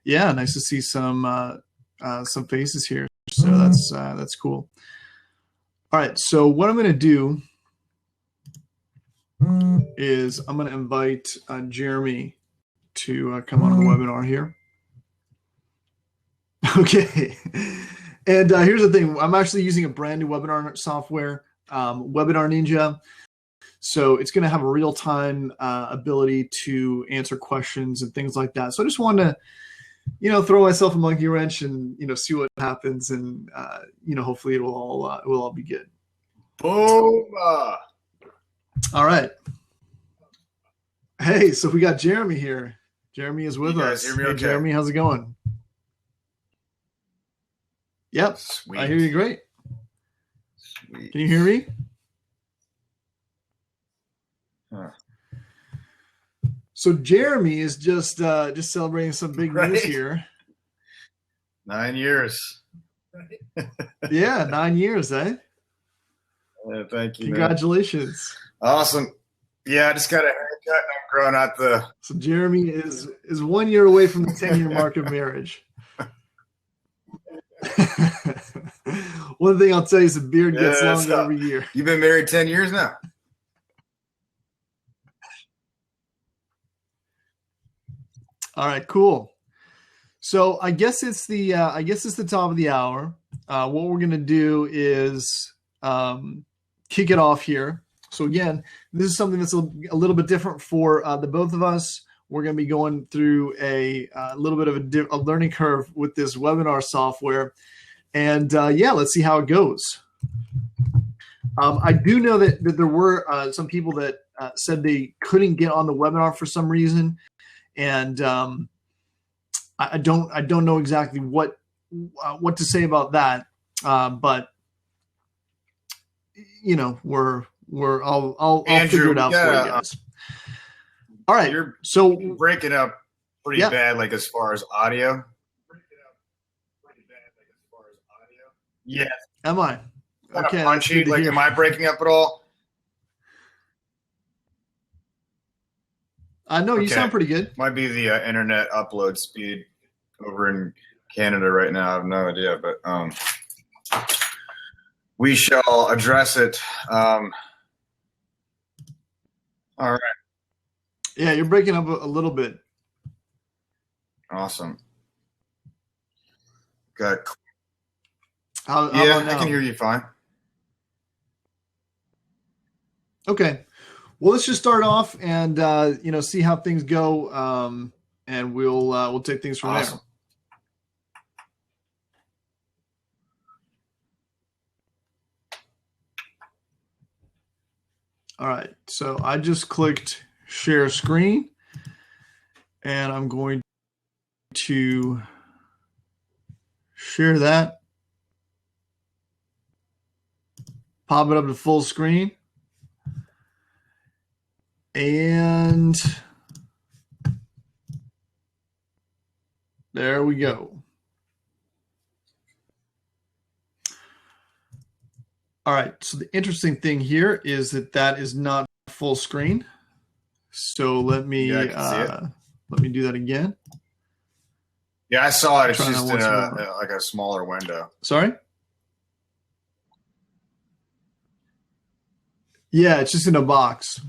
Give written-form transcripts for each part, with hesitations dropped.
Yeah, nice to see some faces here. So that's cool. All right, so what I'm going to do is I'm going to invite Jeremy to come on the webinar here. Okay. And here's the thing. I'm actually using a brand new webinar software, Webinar Ninja. So it's going to have a real-time ability to answer questions and things like that. So I just wanted to, throw myself a monkey wrench and, see what happens. And, hopefully it will all be good. Boom. All right. Hey, so we got Jeremy here. Jeremy is with us. Hear me hey, okay? Jeremy, how's it going? Yep. Sweet. I hear you great. Sweet. Can you hear me? Huh. So Jeremy is just celebrating some big news here. 9 years. Yeah, 9 years, eh? Thank you. Congratulations. Man. Awesome. Yeah, I just got a haircut and I'm growing out the. So Jeremy is 1 year away from the 10-year mark of marriage. One thing I'll tell you is the beard gets longer every year. You've been married 10 years now? All right, cool. So I guess it's the top of the hour. What we're gonna do is kick it off here. So again, this is something that's a little bit different for the both of us. We're going to be going through a little bit of a learning curve with this webinar software. And let's see how it goes. I do know that there were some people that said they couldn't get on the webinar for some reason. And I don't know exactly what to say about that. But I'll figure it out for you guys. All right. You're breaking up pretty bad, like as far as audio. Yes. Am I? Okay. Punchy. Like, am I breaking up at all? No, you sound pretty good. Might be the internet upload speed over in Canada right now. I have no idea, but we shall address it. All right. Yeah, you're breaking up a little bit. Awesome. Good. How yeah, about now? I can hear you fine. Okay. Well, let's just start off and see how things go, and we'll take things from there. All right. So I just clicked share screen, and I'm going to share that. Pop it up to full screen. And there we go. All right. So the interesting thing here is that is not full screen. So let me do that again. Yeah, I saw it. It's just in like a smaller window. Sorry? Yeah, it's just in a box.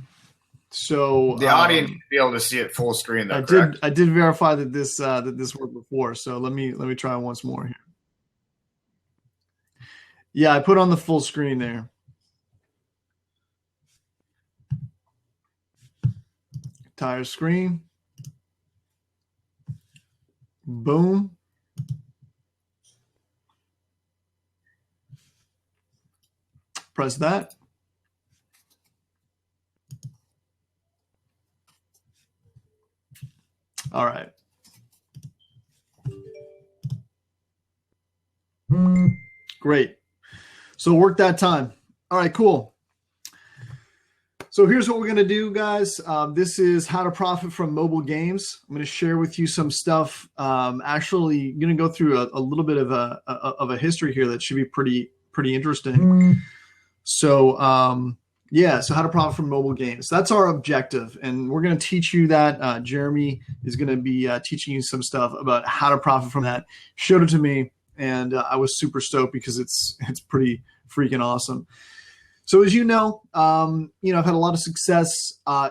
So the audience should be able to see it full screen. I did verify that this worked before. So let me try once more here. Yeah, I put on the full screen there. Entire screen. Boom. Press that. All right. Great. So it worked that time. All right, cool. So here's what we're going to do, guys. This is how to profit from mobile games. I'm going to share with you some stuff. Actually, going to go through a little bit of a history here that should be pretty interesting. So Yeah, so how to profit from mobile games. That's our objective, and we're going to teach you that. Jeremy is going to be teaching you some stuff about how to profit from that. Showed it to me, and I was super stoked because it's pretty freaking awesome. So as you know, I've had a lot of success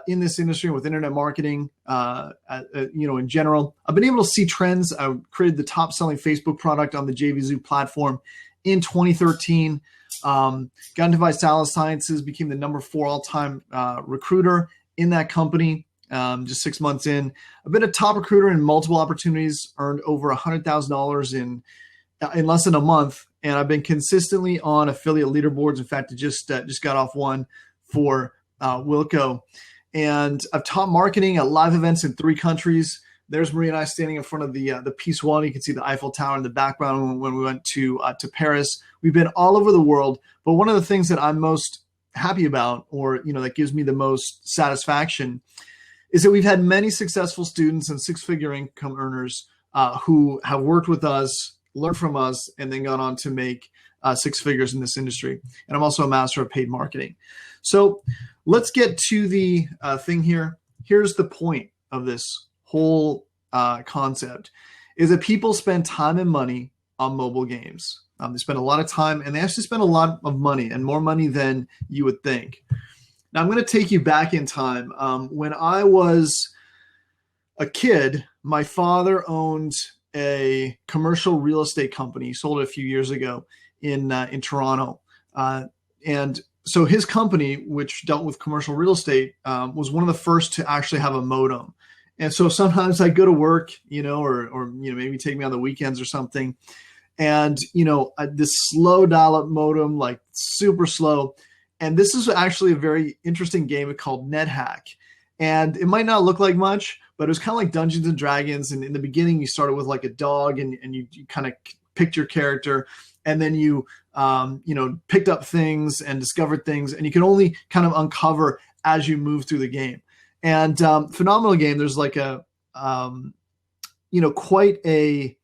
in this industry with internet marketing. In general, I've been able to see trends. I created the top-selling Facebook product on the JVZoo platform in 2013. Got into Visalis Sciences, became the number 4 all-time recruiter in that company just 6 months in. I've been a top recruiter in multiple opportunities, earned over $100,000 in less than a month, and I've been consistently on affiliate leaderboards. In fact, I just got off one for Wilco. And I've taught marketing at live events in 3 countries. There's Marie and I standing in front of the Peace Wall. You can see the Eiffel Tower in the background when we went to Paris. We've been all over the world. But one of the things that I'm most happy about, or that gives me the most satisfaction, is that we've had many successful students and 6-figure income earners who have worked with us, learned from us, and then gone on to make 6 figures in this industry. And I'm also a master of paid marketing. So let's get to the thing here. Here's the point of this whole concept, is that people spend time and money on mobile games. They spend a lot of time, and they actually spend a lot of money, and more money than you would think. Now, I'm going to take you back in time. When I was a kid, my father owned a commercial real estate company. He sold it a few years ago in Toronto. And so his company, which dealt with commercial real estate, was one of the first to actually have a modem. And so sometimes I go to work, or maybe take me on the weekends or something. And, this slow dial-up modem, like super slow. And this is actually a very interesting game called NetHack. And it might not look like much, but it was kind of like Dungeons and Dragons. And in the beginning, you started with like a dog, and you kind of picked your character. And then you, picked up things and discovered things. And you can only kind of uncover as you move through the game. And phenomenal game. There's like a, quite a,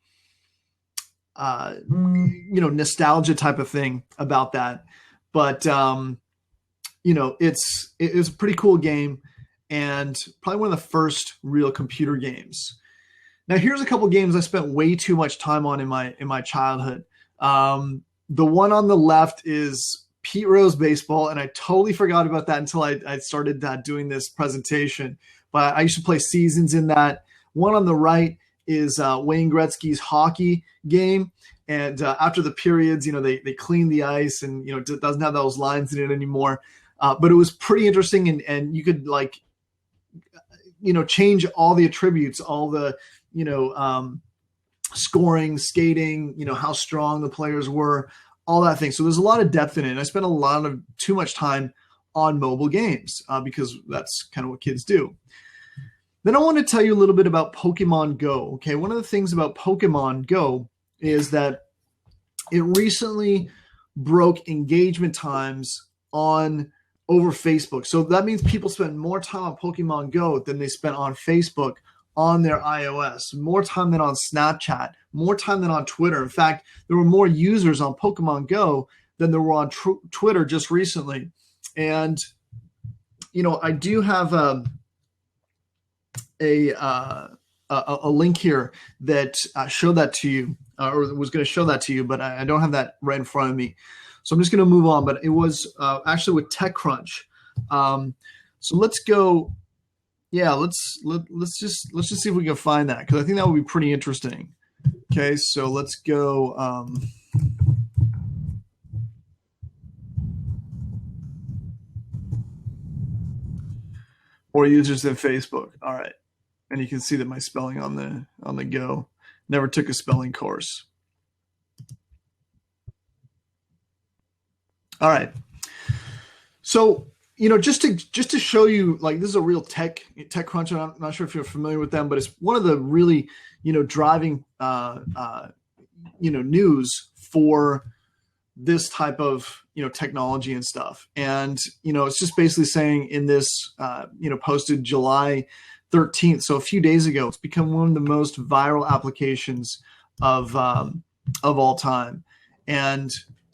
nostalgia type of thing about that. But, it's a pretty cool game, and probably one of the first real computer games. Now, here's a couple games I spent way too much time on in my childhood. The one on the left is Pete Rose Baseball, and I totally forgot about that until I started doing this presentation. But I used to play seasons in that. One on the right is Wayne Gretzky's hockey game. And after the periods, they clean the ice, and it doesn't have those lines in it anymore. But it was pretty interesting, and you could change all the attributes, all the scoring, skating, how strong the players were, all that thing. So there's a lot of depth in it. And I spent too much time on mobile games because that's kind of what kids do. Then I want to tell you a little bit about Pokemon Go. Okay, one of the things about Pokemon Go is that it recently broke engagement times over Facebook. So that means people spend more time on Pokemon Go than they spent on Facebook on their iOS, more time than on Snapchat, more time than on Twitter. In fact, there were more users on Pokemon Go than there were on Twitter just recently. And, I do have a link here that showed that to you, or was going to show that to you, but I don't have that right in front of me. So I'm just going to move on. But it was actually with TechCrunch. So let's go. Yeah, let's just see if we can find that, because I think that would be pretty interesting. Okay, so let's go. More users than Facebook. All right. And you can see that my spelling on the Go. Never took a spelling course. All right. So, just to show you, like, this is a real TechCrunch. I'm not sure if you're familiar with them, but it's one of the really, driving, news for this type of, technology and stuff. And, it's just basically saying in this, posted July 13th. So a few days ago, it's become one of the most viral applications of all time. And,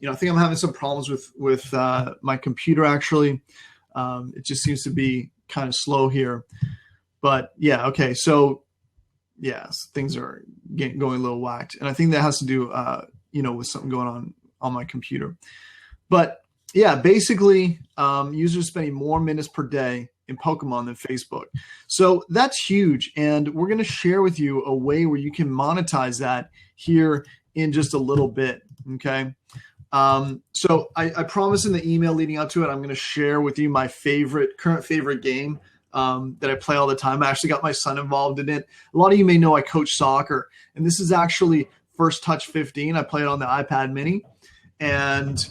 I think I'm having some problems with my computer, actually. It just seems to be kind of slow here. But yeah, okay. So yes, things are going a little whacked. And I think that has to do, with something going on my computer. But yeah, basically, users spending more minutes per day in Pokemon than Facebook. So that's huge. And we're going to share with you a way where you can monetize that here in just a little bit. Okay. So I promise in the email leading up to it, I'm going to share with you my current favorite game that I play all the time. I actually got my son involved in it. A lot of you may know I coach soccer, and this is actually First Touch 15. I play it on the iPad mini, and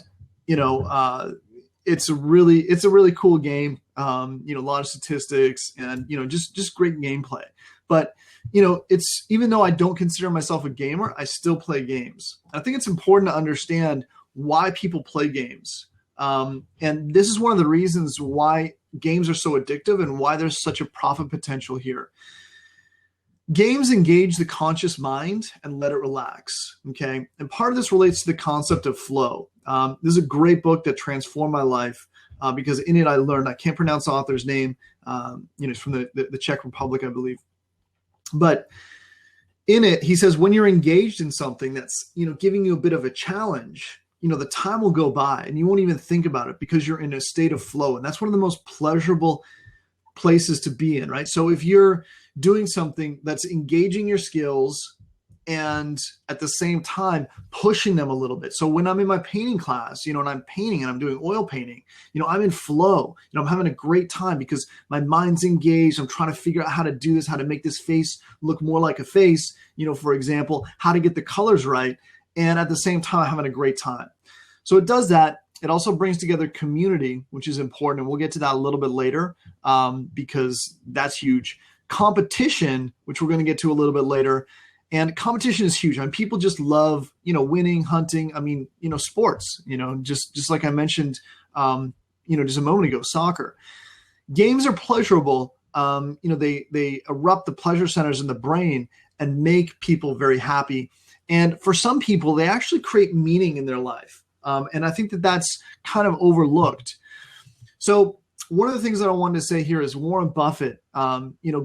it's a really cool game. A lot of statistics and just great gameplay. But it's, even though I don't consider myself a gamer, I still play games. I think it's important to understand why people play games. And this is one of the reasons why games are so addictive and why there's such a profit potential here. Games engage the conscious mind and let it relax. Okay. And part of this relates to the concept of flow. This is a great book that transformed my life because in it I learned, I can't pronounce the author's name. It's from the Czech Republic, I believe. But in it, he says, when you're engaged in something that's, giving you a bit of a challenge, the time will go by and you won't even think about it because you're in a state of flow. And that's one of the most pleasurable places to be in, right? So if you're doing something that's engaging your skills and at the same time pushing them a little bit. So when I'm in my painting class, and I'm painting and I'm doing oil painting, I'm in flow, I'm having a great time because my mind's engaged. I'm trying to figure out how to do this, how to make this face look more like a face, for example, how to get the colors right. And at the same time, I'm having a great time. So it does that. It also brings together community, which is important. And we'll get to that a little bit later because that's huge. Competition, which we're going to get to a little bit later. And competition is huge. I mean, people just love, winning, hunting. I mean, sports, just like I mentioned, just a moment ago, soccer. Games are pleasurable. They erupt the pleasure centers in the brain and make people very happy. And for some people, they actually create meaning in their life. And I think that that's kind of overlooked. So one of the things that I wanted to say here is Warren Buffett,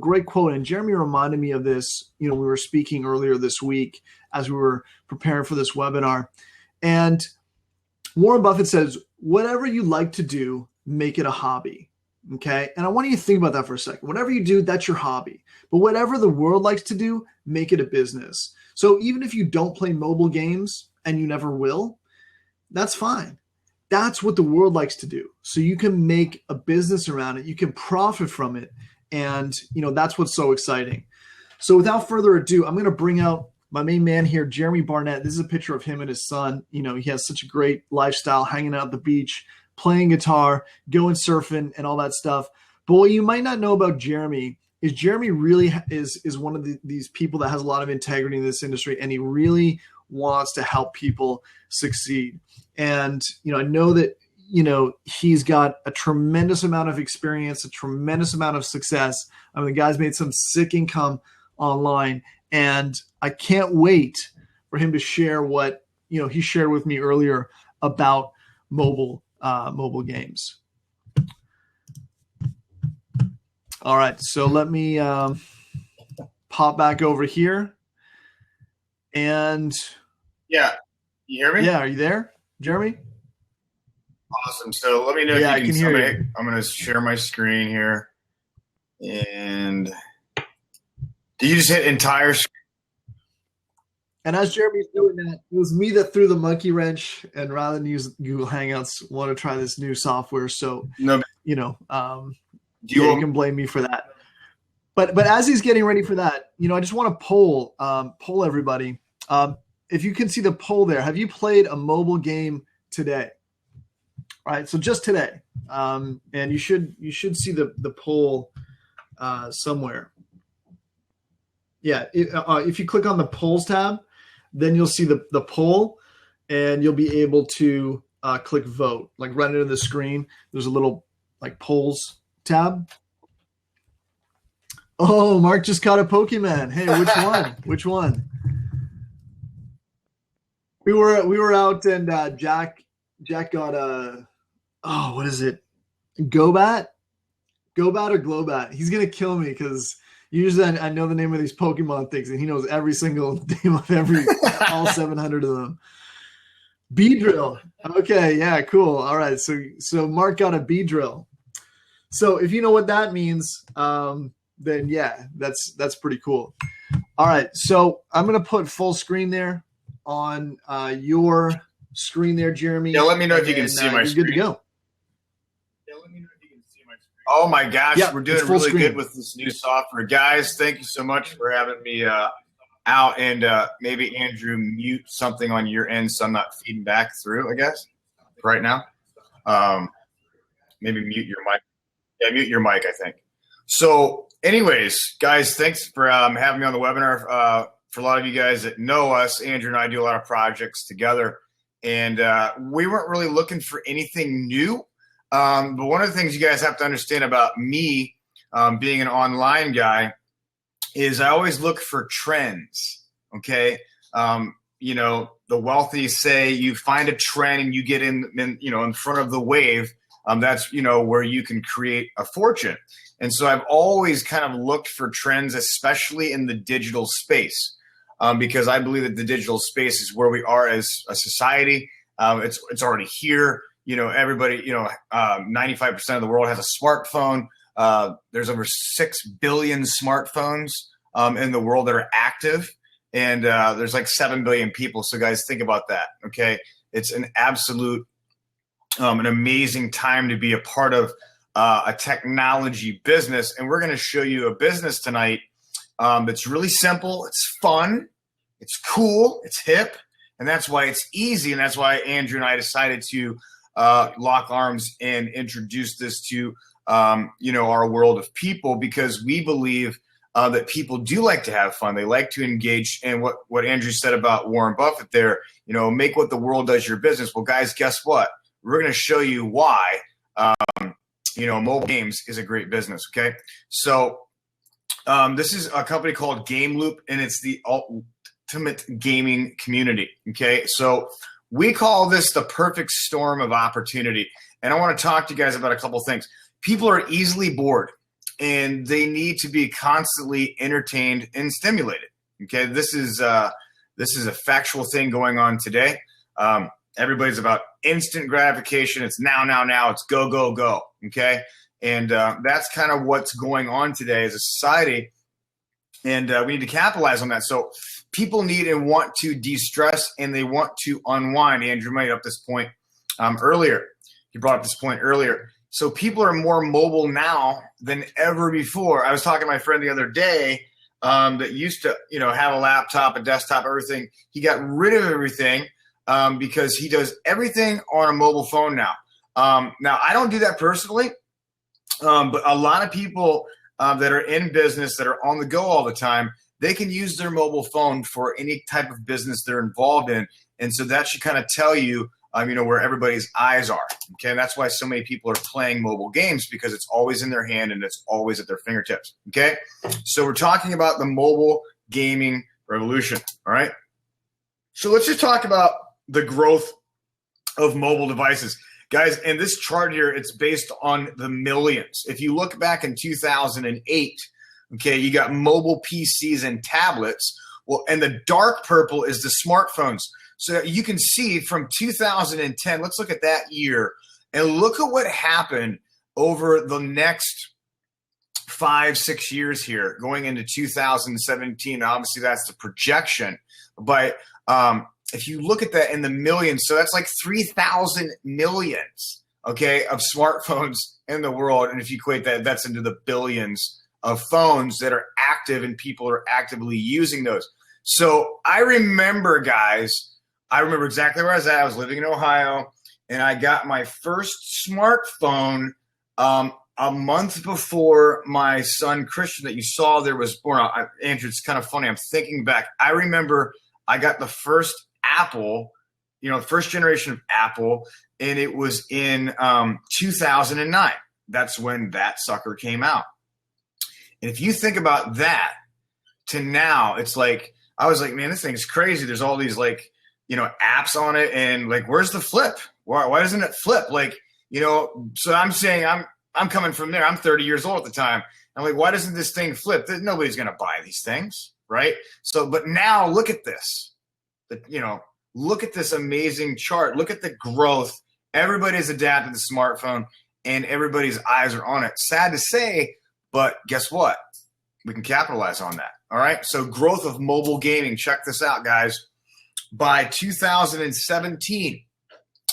great quote. And Jeremy reminded me of this, we were speaking earlier this week as we were preparing for this webinar. And Warren Buffett says, whatever you like to do, make it a hobby. Okay. And I want you to think about that for a second. Whatever you do, that's your hobby. But whatever the world likes to do, make it a business. So even if you don't play mobile games and you never will, that's fine. That's what the world likes to do. So you can make a business around it. You can profit from it. And, that's what's so exciting. So without further ado, I'm going to bring out my main man here, Jeremy Barnett. This is a picture of him and his son. He has such a great lifestyle, hanging out at the beach, playing guitar, going surfing and all that stuff. But what you might not know about Jeremy is Jeremy really is one of these people that has a lot of integrity in this industry, and he really wants to help people succeed. And, I know that, he's got a tremendous amount of experience, a tremendous amount of success. I mean, the guy's made some sick income online, and I can't wait for him to share what, he shared with me earlier about mobile games. All right. So let me pop back over here. And yeah, you hear me? Yeah. Are you there, Jeremy? Awesome. So let me know if you can hear you. I'm going to share my screen here. And did you just hit entire screen? And as Jeremy's doing that, it was me that threw the monkey wrench, and rather than use Google Hangouts, want to try this new software. So, no, you can blame me for that. But as he's getting ready for that, I just want to poll everybody. If you can see the poll there, have you played a mobile game today? All right, so just today, and you should see the poll somewhere. Yeah, if you click on the polls tab, then you'll see the poll, and you'll be able to click vote. Like right under the screen, there's a little polls tab. Oh, Mark just caught a Pokemon. Hey, which one? Which one? We were out, and Jack got a what is it? Gobat, Gobat or Globat. He's gonna kill me because usually I know the name of these Pokemon things, and he knows every single name of all 700 of them. Beedrill. Okay, yeah, cool. All right, so Mark got a Beedrill. So if you know what that means, then yeah, that's pretty cool. All right, so I'm gonna put full screen there on your screen there, Jeremy. Yeah, let me know if you can see my screen. Good to go. Yeah, let me know if you can see my screen. Oh my gosh, yeah, we're doing really good with this new software, guys. Thank you so much for having me out, and maybe Andrew mute something on your end so I'm not feeding back through. I guess right now, maybe mute your mic. Yeah, mute your mic, I think. So anyways, guys, thanks for having me on the webinar. For a lot of you guys that know us, Andrew and I do a lot of projects together, and we weren't really looking for anything new. But one of the things you guys have to understand about me being an online guy is I always look for trends, okay? You know, the wealthy say you find a trend and you get in front of the wave. That's, where you can create a fortune. And so I've always kind of looked for trends, especially in the digital space, because I believe that the digital space is where we are as a society. It's already here. Everybody, 95% of the world has a smartphone. There's over 6 billion smartphones in the world that are active. And there's like 7 billion people. So guys, think about that. Okay. It's an absolute an amazing time to be a part of a technology business. And we're going to show you a business tonight that's really simple. It's fun. It's cool. It's hip. And that's why it's easy. And that's why Andrew and I decided to lock arms and introduce this to, our world of people, because we believe that people do like to have fun. They like to engage. And what Andrew said about Warren Buffett there, make what the world does your business. Well, guys, guess what? We're going to show you why, mobile games is a great business. Okay. So this is a company called Game Loop, and it's the ultimate gaming community. Okay. So we call this the perfect storm of opportunity. And I want to talk to you guys about a couple of things. People are easily bored and they need to be constantly entertained and stimulated. Okay. This is a factual thing going on today. Everybody's about instant gratification. It's now. It's go, go, go. Okay. And that's kind of what's going on today as a society. And we need to capitalize on that. So people need and want to de-stress, and they want to unwind. Andrew made up this point earlier. He brought up this point earlier. So people are more mobile now than ever before. I was talking to my friend the other day that used to, have a laptop, a desktop, everything. He got rid of everything. Because he does everything on a mobile phone now. Now, I don't do that personally, but a lot of people that are in business, that are on the go all the time, they can use their mobile phone for any type of business they're involved in. And so that should kind of tell you, where everybody's eyes are. Okay, and that's why so many people are playing mobile games, because it's always in their hand and it's always at their fingertips. Okay, so we're talking about the mobile gaming revolution. All right, so let's just talk about the growth of mobile devices. Guys, and this chart here, it's based on the millions. If you look back in 2008, okay, you got mobile PCs and tablets. Well, and the dark purple is the smartphones. So you can see from 2010, let's look at that year, and look at what happened over the next 5-6 years here, going into 2017. Obviously, that's the projection. But if you look at that in the millions, so that's like 3,000 millions, okay, of smartphones in the world. And if you equate that, that's into the billions of phones that are active and people are actively using those. So I remember, guys, exactly where I was at. I was living in Ohio, and I got my first smartphone a month before my son Christian that you saw there was born. Andrew, it's kind of funny. I'm thinking back. I remember I got the first Apple, first generation of Apple, and it was in 2009. That's when that sucker came out. And if you think about that to now, it's like, I was like, man, this thing is crazy. There's all these apps on it, and like, where's the flip? Why doesn't it flip? Like, So I'm saying I'm coming from there. I'm 30 years old at the time. I'm like, why doesn't this thing flip? Nobody's going to buy these things, right? So, but now look at this. Look at this amazing chart. Look at the growth. Everybody's adapted the smartphone, and everybody's eyes are on it. Sad to say, but guess what? We can capitalize on that. All right. So, growth of mobile gaming. Check this out, guys. By 2017.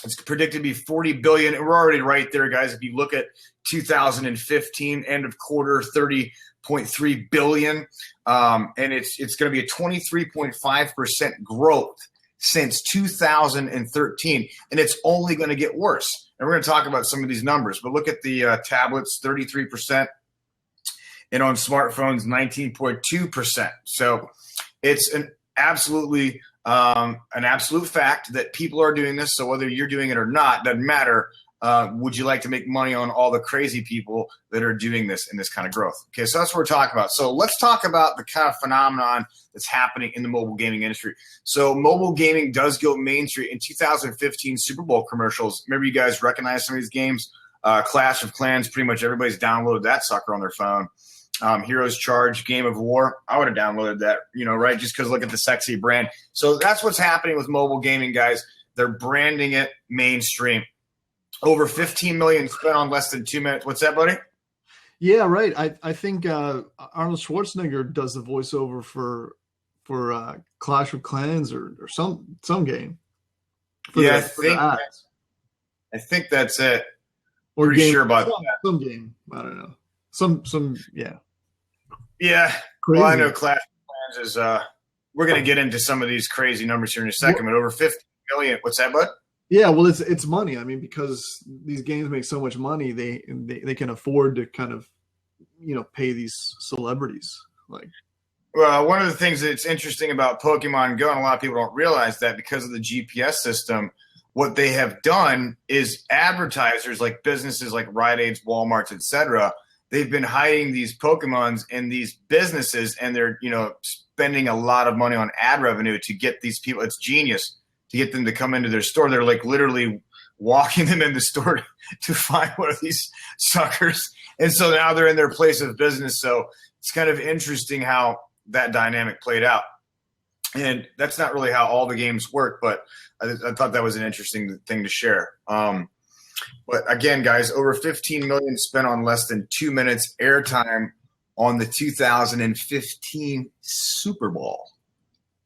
It's predicted to be 40 billion. And we're already right there, guys. If you look at 2015, end of quarter, 30.3 billion. And it's going to be a 23.5% growth since 2013. And it's only going to get worse. And we're going to talk about some of these numbers. But look at the tablets, 33%. And on smartphones, 19.2%. So it's an absolute fact that people are doing this. So whether you're doing it or not, doesn't matter. Would you like to make money on all the crazy people that are doing this in this kind of growth? Okay, so that's what we're talking about. So let's talk about the kind of phenomenon that's happening in the mobile gaming industry. So mobile gaming does go mainstream. In 2015 Super Bowl commercials, remember you guys recognize some of these games? Clash of Clans, pretty much everybody's downloaded that sucker on their phone. Heroes Charge, Game of War. I would have downloaded that, right? Just because look at the sexy brand. So that's what's happening with mobile gaming, guys. They're branding it mainstream. Over 15 million spent on less than 2 minutes. What's that, buddy? Yeah, right. I think Arnold Schwarzenegger does the voiceover for Clash of Clans or some game. I think that's it. Or pretty game, sure about that. Some game. I don't know. Some yeah. Yeah. Crazy. Well, I know Clash of Clans is we're going to get into some of these crazy numbers here in a second, but over 50 million. What's that, bud? Yeah, well, it's money. I mean, because these games make so much money, they can afford to kind of, pay these celebrities. Well, one of the things that's interesting about Pokemon Go, and a lot of people don't realize that because of the GPS system, what they have done is advertisers like businesses like Rite Aids, Walmarts, etc. They've been hiding these Pokemons in these businesses, and they're spending a lot of money on ad revenue to get these people. It's genius. To get them to come into their store. They're like literally walking them in the store to find one of these suckers. And so now they're in their place of business. So it's kind of interesting how that dynamic played out. And that's not really how all the games work, but I thought that was an interesting thing to share. But again, guys, over 15 million spent on less than 2 minutes airtime on the 2015 Super Bowl.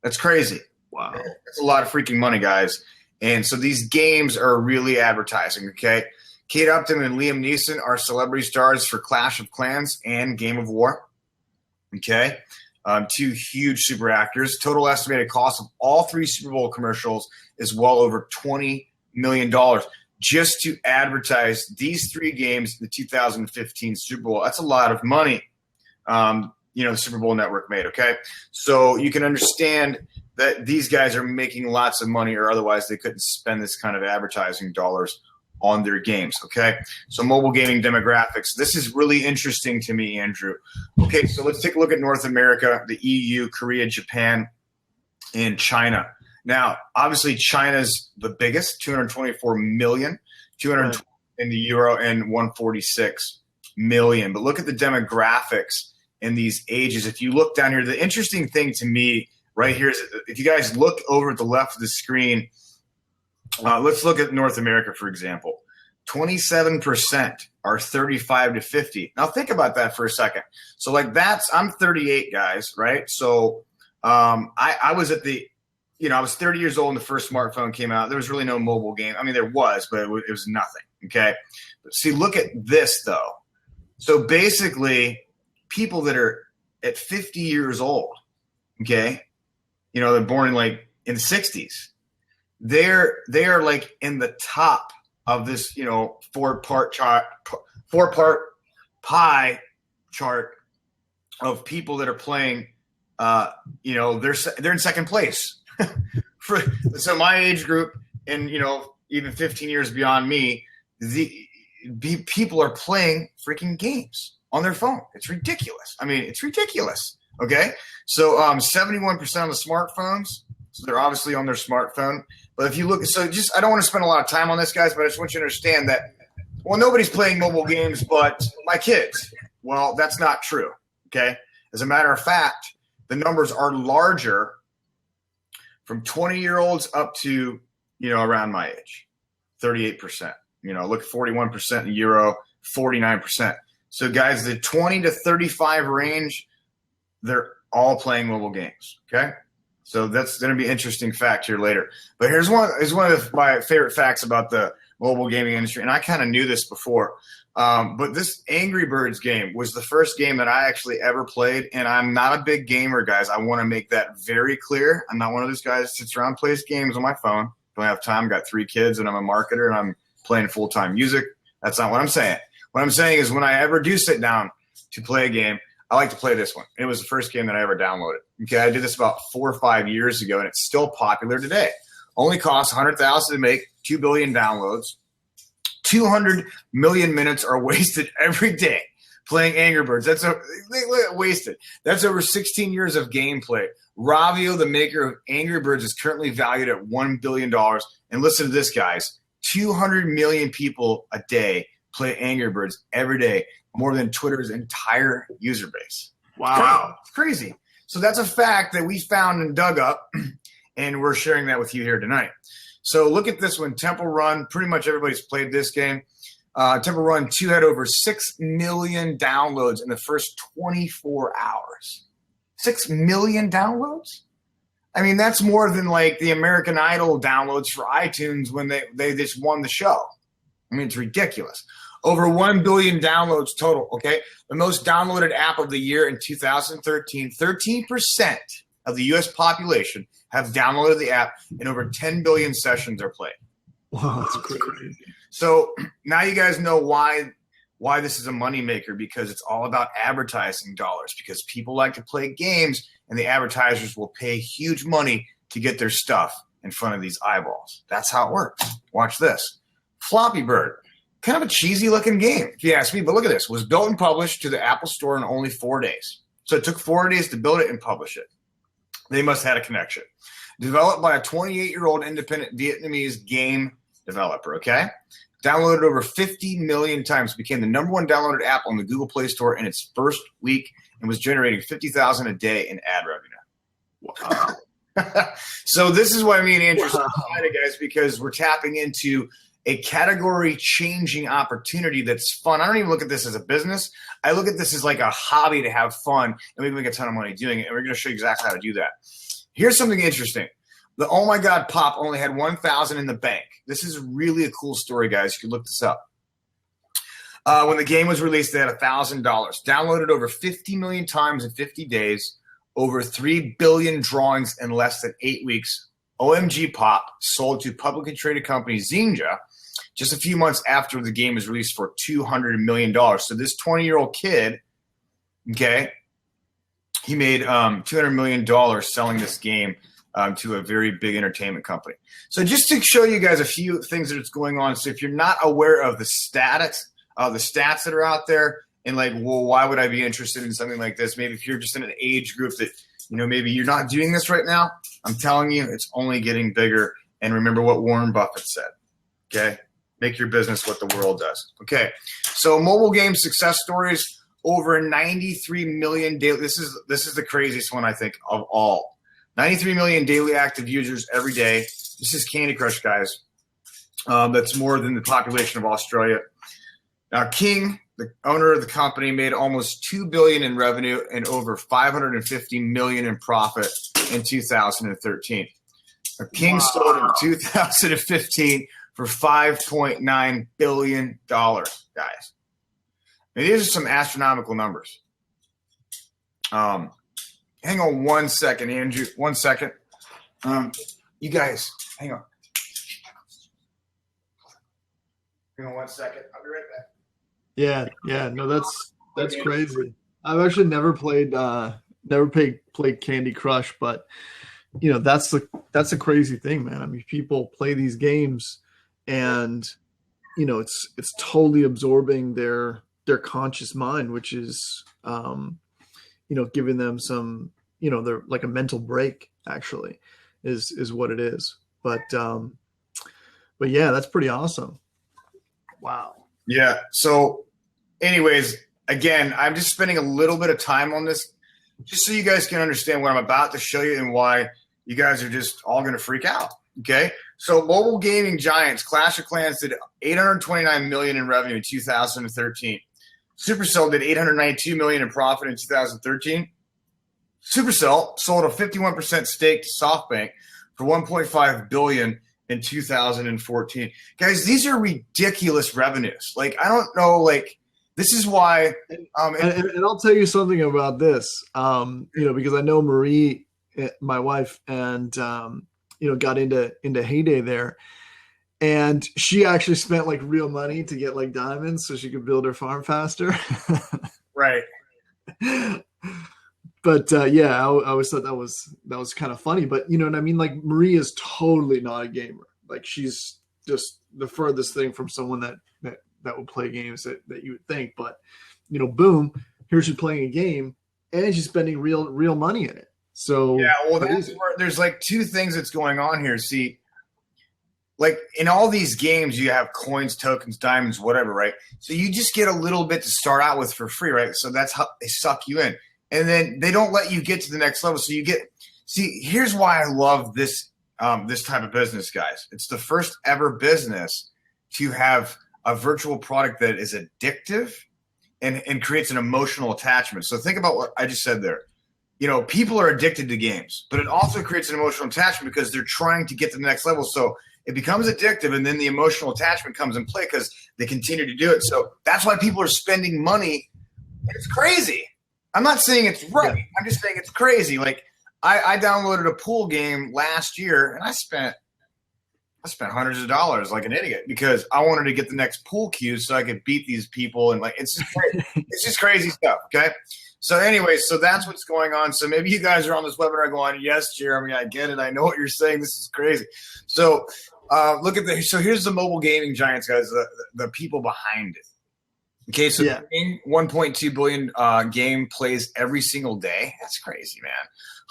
That's crazy. Wow. That's a lot of freaking money, guys. And so these games are really advertising, okay? Kate Upton and Liam Neeson are celebrity stars for Clash of Clans and Game of War, okay? Two huge super actors. Total estimated cost of all three Super Bowl commercials is well over $20 million just to advertise these three games in the 2015 Super Bowl. That's a lot of money, the Super Bowl network made, okay? So you can understand that these guys are making lots of money, or otherwise they couldn't spend this kind of advertising dollars on their games, okay? So mobile gaming demographics. This is really interesting to me, Andrew. Okay, so let's take a look at North America, the EU, Korea, Japan, and China. Now, obviously, China's the biggest, 224 million, 220 in the euro, and 146 million. But look at the demographics in these ages. If you look down here, the interesting thing to me right here is if you guys look over at the left of the screen, let's look at North America, for example. 27% are 35 to 50. Now think about that for a second. So I'm 38, guys, right? So I was at I was 30 years old when the first smartphone came out. There was really no mobile game. I mean, there was, but it was nothing, okay? But see, look at this, though. So basically, people that are at 50 years old, okay, they're born in the 60s. They are like in the top of this, four-part pie chart of people that are playing. They're in second place. So my age group, and even 15 years beyond me, people are playing freaking games on their phone. It's ridiculous. I mean, it's ridiculous. Okay, so 71% of the smartphones, so they're obviously on their smartphone. But if you look, I don't want to spend a lot of time on this, guys, but I just want you to understand that well, nobody's playing mobile games but my kids. Well, that's not true. Okay. As a matter of fact, the numbers are larger from 20-year-olds up to, around my age, 38%. Look, 41% in Euro, 49%. So guys, the 20 to 35 range, they're all playing mobile games. Okay. So that's going to be an interesting fact here later. But here's one of my favorite facts about the mobile gaming industry. And I kind of knew this before. But this Angry Birds game was the first game that I actually ever played. And I'm not a big gamer, guys. I want to make that very clear. I'm not one of those guys that sits around and plays games on my phone. Don't have time. Got 3 kids and I'm a marketer and I'm playing full-time music. That's not what I'm saying. What I'm saying is when I ever do sit down to play a game, I like to play this one. It was the first game that I ever downloaded. Okay, I did this about 4 or 5 years ago, and it's still popular today. Only costs $100,000 to make, 2 billion downloads. 200 million minutes are wasted every day playing Angry Birds. Wasted. That's over 16 years of gameplay. Ravio, the maker of Angry Birds, is currently valued at $1 billion. And listen to this, guys. 200 million people a day play Angry Birds every day, more than Twitter's entire user base. Wow. It's crazy. So that's a fact that we found and dug up, and we're sharing that with you here tonight. So look at this one, Temple Run. Pretty much everybody's played this game. Temple Run 2 had over 6 million downloads in the first 24 hours. 6 million downloads? I mean, that's more than like the American Idol downloads for iTunes when they just won the show. I mean, it's ridiculous. Over 1 billion downloads total, okay? The most downloaded app of the year in 2013, 13% of the U.S. population have downloaded the app, and over 10 billion sessions are played. Wow, that's crazy. So now you guys know why this is a moneymaker, because it's all about advertising dollars, because people like to play games, and the advertisers will pay huge money to get their stuff in front of these eyeballs. That's how it works. Watch this. Flappy Bird. Kind of a cheesy looking game, if you ask me, but look at this. It was built and published to the Apple Store in only 4 days. So it took 4 days to build it and publish it. They must have had a connection. Developed by a 28-year-old independent Vietnamese game developer, okay? Downloaded over 50 million times, became the #1 downloaded app on the Google Play Store in its first week, and was generating $50,000 a day in ad revenue. Wow. So this is why me and Andrew are excited, guys, because we're tapping into a category-changing opportunity that's fun. I don't even look at this as a business. I look at this as like a hobby to have fun, and we can make a ton of money doing it, and we're going to show you exactly how to do that. Here's something interesting. The Oh My God Pop only had 1,000 in the bank. This is really a cool story, guys. You can look this up. When the game was released, they had $1,000. Downloaded over 50 million times in 50 days, over 3 billion drawings in less than 8 weeks. OMG Pop sold to publicly traded company Zynga just a few months after the game was released for $200 million. So this 20-year-old kid, okay, he made $200 million selling this game to a very big entertainment company. So just to show you guys a few things that's going on. So if you're not aware of the stats that are out there, and like, well, why would I be interested in something like this? Maybe if you're just in an age group that, maybe you're not doing this right now, I'm telling you, it's only getting bigger. And remember what Warren Buffett said, okay? Make your business what the world does. Okay, so mobile game success stories, over 93 million daily. This is the craziest one, I think, of all. 93 million daily active users every day. This is Candy Crush, guys. That's more than the population of Australia. Now, King, the owner of the company, made almost $2 billion in revenue and over $550 million in profit in 2013. Now, King sold in 2015 for $5.9 billion, guys. Now, these are some astronomical numbers. Hang on 1 second, Andrew. 1 second. You guys, hang on. Hang on 1 second. I'll be right back. Yeah. No, that's crazy. I've actually never played Candy Crush, but that's a crazy thing, man. I mean, people play these games, and it's totally absorbing their conscious mind, which is giving them some they're like a mental break, actually, is what it is. But yeah, that's pretty awesome. Wow. Yeah. So, anyways, again, I'm just spending a little bit of time on this just so you guys can understand what I'm about to show you and why you guys are just all going to freak out. Okay. So, mobile gaming giants Clash of Clans did 829 million in revenue in 2013. Supercell did 892 million in profit in 2013. Supercell sold a 51% stake to SoftBank for 1.5 billion in 2014. Guys, these are ridiculous revenues. Like, I don't know, like, this is why and I'll tell you something about this. Because I know Marie, my wife, and got into Heyday there. And she actually spent like real money to get like diamonds so she could build her farm faster. right. But I always thought that was kind of funny. But you know what I mean? Like Marie is totally not a gamer. Like she's just the furthest thing from someone that would play games that you would think. But boom, here she's playing a game and she's spending real money in it. So yeah, well, that's where there's like two things that's going on here. See, like in all these games, you have coins, tokens, diamonds, whatever, right? So you just get a little bit to start out with for free, right? So that's how they suck you in. And then they don't let you get to the next level. So here's why I love this type of business, guys. It's the first ever business to have a virtual product that is addictive and creates an emotional attachment. So think about what I just said there. People are addicted to games, but it also creates an emotional attachment because they're trying to get to the next level. So it becomes addictive, and then the emotional attachment comes in play because they continue to do it. So that's why people are spending money. It's crazy. I'm not saying it's right. I'm just saying it's crazy. Like I downloaded a pool game last year, and I spent hundreds of dollars like an idiot because I wanted to get the next pool cue so I could beat these people. And like it's just crazy. It's just crazy stuff. Okay. So anyway, so that's what's going on. So maybe you guys are on this webinar going, yes, Jeremy, I get it. I know what you're saying. This is crazy. So so here's the mobile gaming giants, guys, the people behind it. Okay, so the 1.2 billion game plays every single day. That's crazy, man.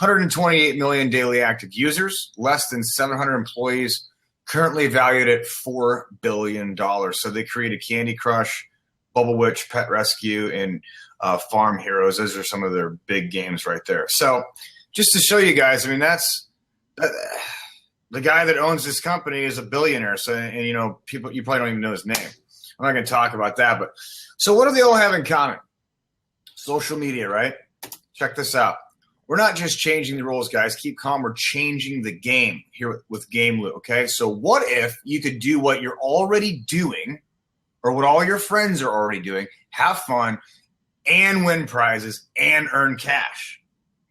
128 million daily active users, less than 700 employees, currently valued at $4 billion. So they created Candy Crush, Bubble Witch, Pet Rescue, and Farm Heroes. Those are some of their big games right there. So just to show you guys, I mean, that's the guy that owns this company is a billionaire. So, and people, you probably don't even know his name. I'm not going to talk about that. But so what do they all have in common? Social media, right? Check this out. We're not just changing the rules, guys. Keep calm. We're changing the game here with Game Loot, okay? So what if you could do what you're already doing or what all your friends are already doing, have fun, and win prizes and earn cash?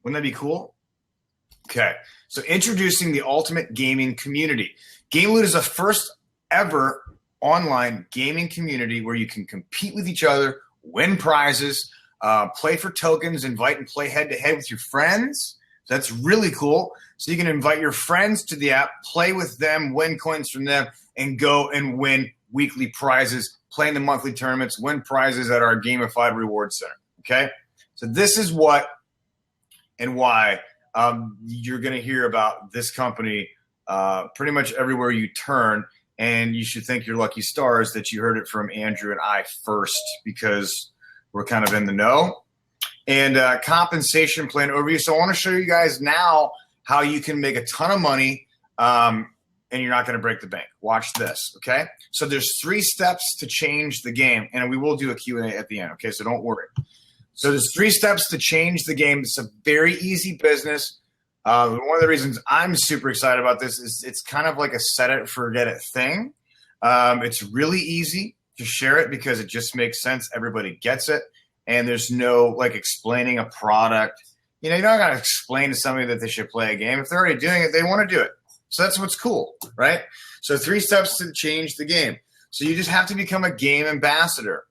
Wouldn't that be cool? Okay. So introducing the ultimate gaming community. Game Loot is the first ever online gaming community where you can compete with each other, win prizes, play for tokens, invite and play head-to-head with your friends. So that's really cool. So you can invite your friends to the app, play with them, win coins from them, and go and win weekly prizes, play in the monthly tournaments, win prizes at our gamified reward center. Okay? So this is what and why you're going to hear about this company pretty much everywhere you turn. And you should thank your lucky stars that you heard it from Andrew and I first, because we're kind of in the know. And compensation plan overview. So I want to show you guys now how you can make a ton of money and you're not going to break the bank. Watch this, okay? So there's 3 steps to change the game, and we will do a Q&A at the end, okay? So don't worry. So there's 3 steps to change the game. It's a very easy business. One of the reasons I'm super excited about this is it's kind of like a set it, forget it thing. It's really easy to share it because it just makes sense. Everybody gets it. And there's no like explaining a product. You're not going to explain to somebody that they should play a game. If they're already doing it, they want to do it. So that's what's cool, right? So 3 steps to change the game. So you just have to become a game ambassador.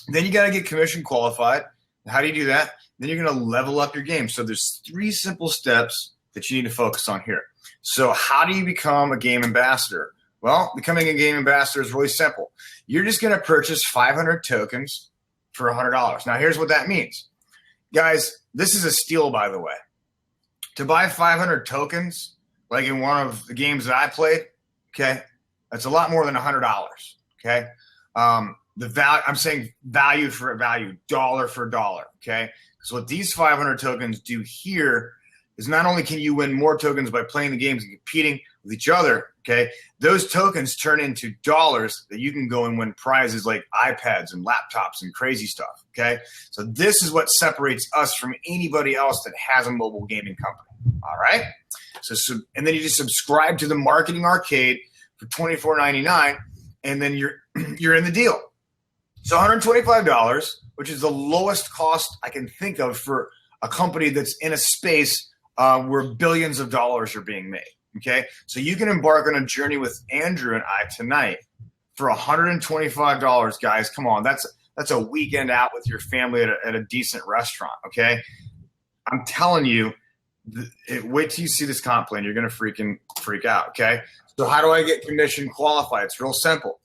Then you got to get commission qualified. How do you do that? Then you're going to level up your game. So there's 3 simple steps that you need to focus on here. So how do you become a game ambassador? Well, becoming a game ambassador is really simple. You're just going to purchase 500 tokens for $100. Now, here's what that means. Guys, this is a steal, by the way. To buy 500 tokens, like in one of the games that I played, okay, that's a lot more than $100, okay? The value, I'm saying value for value, dollar for dollar. Okay. Because what these 500 tokens do here is not only can you win more tokens by playing the games and competing with each other, okay, those tokens turn into dollars that you can go and win prizes like iPads and laptops and crazy stuff, okay? So this is what separates us from anybody else that has a mobile gaming company, all right? So and then you just subscribe to the Marketing Arcade for $24.99, and then you're in the deal. So $125, which is the lowest cost I can think of for a company that's in a space where billions of dollars are being made. Okay, so you can embark on a journey with Andrew and I tonight for $125, guys. Come on, that's a weekend out with your family at a decent restaurant. Okay, I'm telling you, wait till you see this comp plan. You're gonna freaking freak out. Okay, so how do I get commission qualified? It's real simple.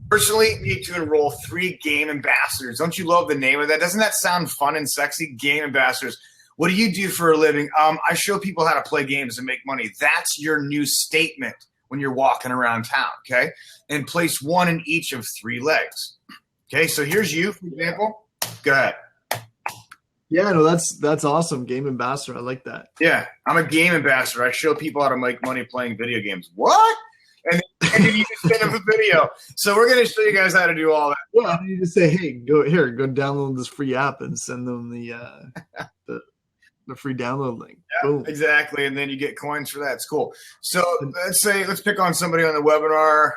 Personally, you need to enroll 3 game ambassadors. Don't you love the name of that? Doesn't that sound fun and sexy? Game ambassadors. What do you do for a living? I show people how to play games and make money. That's your new statement when you're walking around town, okay? And place 1 in each of 3 legs. Okay, so here's you, for example. Go ahead. Yeah, no, that's awesome. Game ambassador. I like that. Yeah, I'm a game ambassador. I show people how to make money playing video games. What? And then you just send them a video. So we're going to show you guys how to do all that. Yeah, you just say, hey, go download this free app and send them the free download link. Yeah, boom. Exactly. And then you get coins for that. It's cool. So let's pick on somebody on the webinar.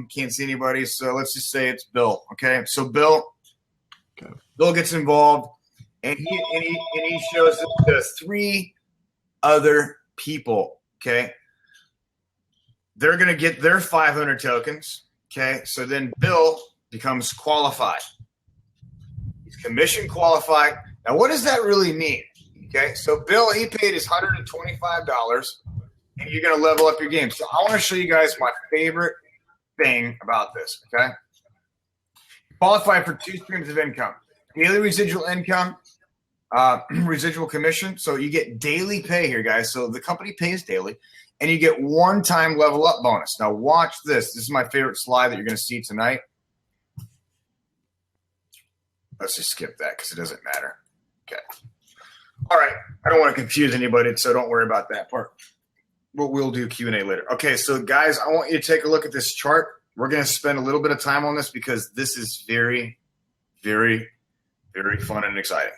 Can't see anybody. So let's just say it's Bill. Okay. So Bill gets involved and he shows it to 3 other people. Okay. They're going to get their 500 tokens. Okay. So then Bill becomes qualified. He's commission qualified. Now, what does that really mean? Okay, so Bill, he paid his $125, and you're going to level up your game. So I want to show you guys my favorite thing about this, okay? You qualify for 2 streams of income. Daily residual income, residual commission. So you get daily pay here, guys. So the company pays daily, and you get one-time level up bonus. Now watch this. This is my favorite slide that you're going to see tonight. Let's just skip that because it doesn't matter. Okay. All right. I don't want to confuse anybody, so don't worry about that part. But we'll do Q&A later. Okay, so guys, I want you to take a look at this chart. We're going to spend a little bit of time on this because this is very, very, very fun and exciting.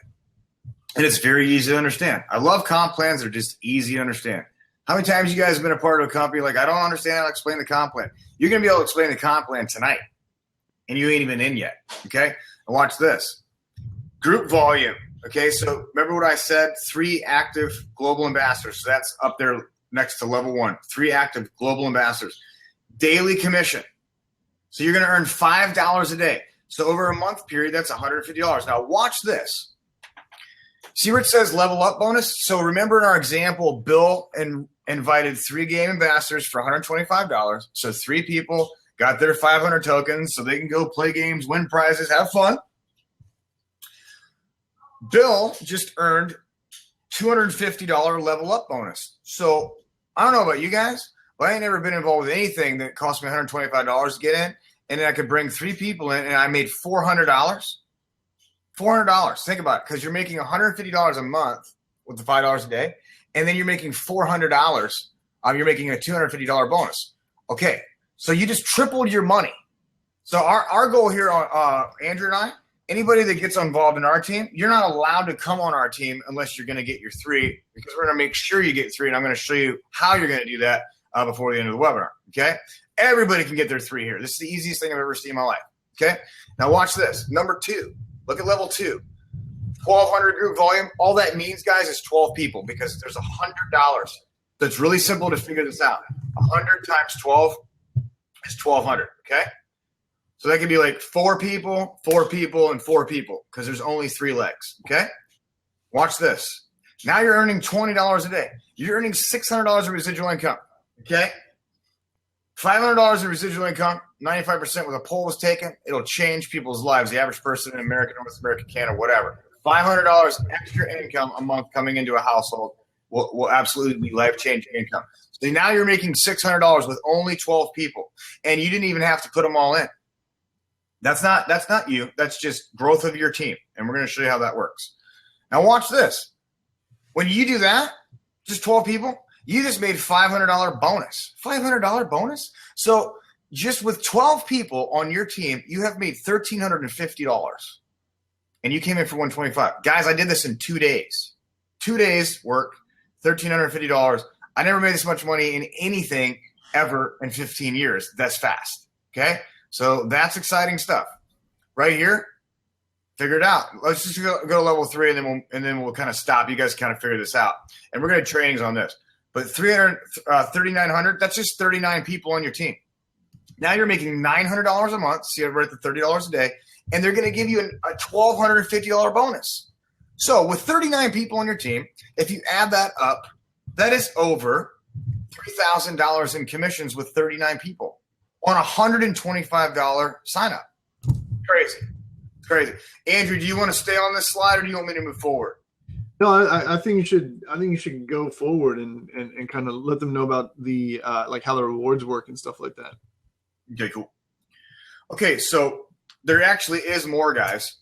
And it's very easy to understand. I love comp plans. They're just easy to understand. How many times you guys have been a part of a company like, I don't understand how to explain the comp plan? You're going to be able to explain the comp plan tonight, and you ain't even in yet, okay? And watch this. Group volume. Okay, so remember what I said? 3 active global ambassadors. So that's up there next to level 1. 3 active global ambassadors. Daily commission. So you're going to earn $5 a day. So over a month period, that's $150. Now watch this. See where it says level up bonus? So remember in our example, Bill invited 3 game ambassadors for $125. So 3 people got their 500 tokens so they can go play games, win prizes, have fun. Bill just earned $250 level up bonus. So I don't know about you guys, but I ain't never been involved with anything that cost me $125 to get in, and then I could bring 3 people in, and I made $400. $400. Think about it, because you're making $150 a month with the $5 a day, and then you're making $400. You're making a $250 bonus. Okay, so you just tripled your money. So our goal here on Andrew and I, anybody that gets involved in our team, you're not allowed to come on our team unless you're going to get your 3, because we're going to make sure you get 3, and I'm going to show you how you're going to do that before the end of the webinar, okay? Everybody can get their 3 here. This is the easiest thing I've ever seen in my life, okay? Now watch this. Number 2, look at level 2. 1,200 group volume. All that means, guys, is 12 people because there's $100. So it's really simple to figure this out. 100 times 12 is 1,200, okay? So that could be like 4 people, 4 people, and 4 people because there's only 3 legs, okay? Watch this. Now you're earning $20 a day. You're earning $600 of residual income, okay? $500 in residual income, 95% where the poll was taken. It'll change people's lives, the average person in America, North America, Canada, whatever. $500 extra income a month coming into a household will absolutely be life-changing income. So now you're making $600 with only 12 people, and you didn't even have to put them all in. That's not you. That's just growth of your team. And we're going to show you how that works. Now watch this. When you do that, just 12 people, you just made $500 bonus. $500 bonus? So just with 12 people on your team, you have made $1,350. And you came in for $125. Guys, I did this in 2 days. 2 days work, $1,350. I never made this much money in anything ever in 15 years. That's fast. Okay? So that's exciting stuff. Right here, figure it out. Let's just go to level 3, and then we'll kind of stop. You guys kind of figure this out. And we're going to have trainings on this. But 3,900, that's just 39 people on your team. Now you're making $900 a month. So you're at the $30 a day. And they're going to give you a $1,250 bonus. So with 39 people on your team, if you add that up, that is over $3,000 in commissions with 39 people on a $125 sign up. Crazy. Crazy. Andrew, do you want to stay on this slide, or do you want me to move forward? No, I think you should. I think you should go forward and kind of let them know about the like how the rewards work and stuff like that. Okay, cool. Okay, so there actually is more, guys.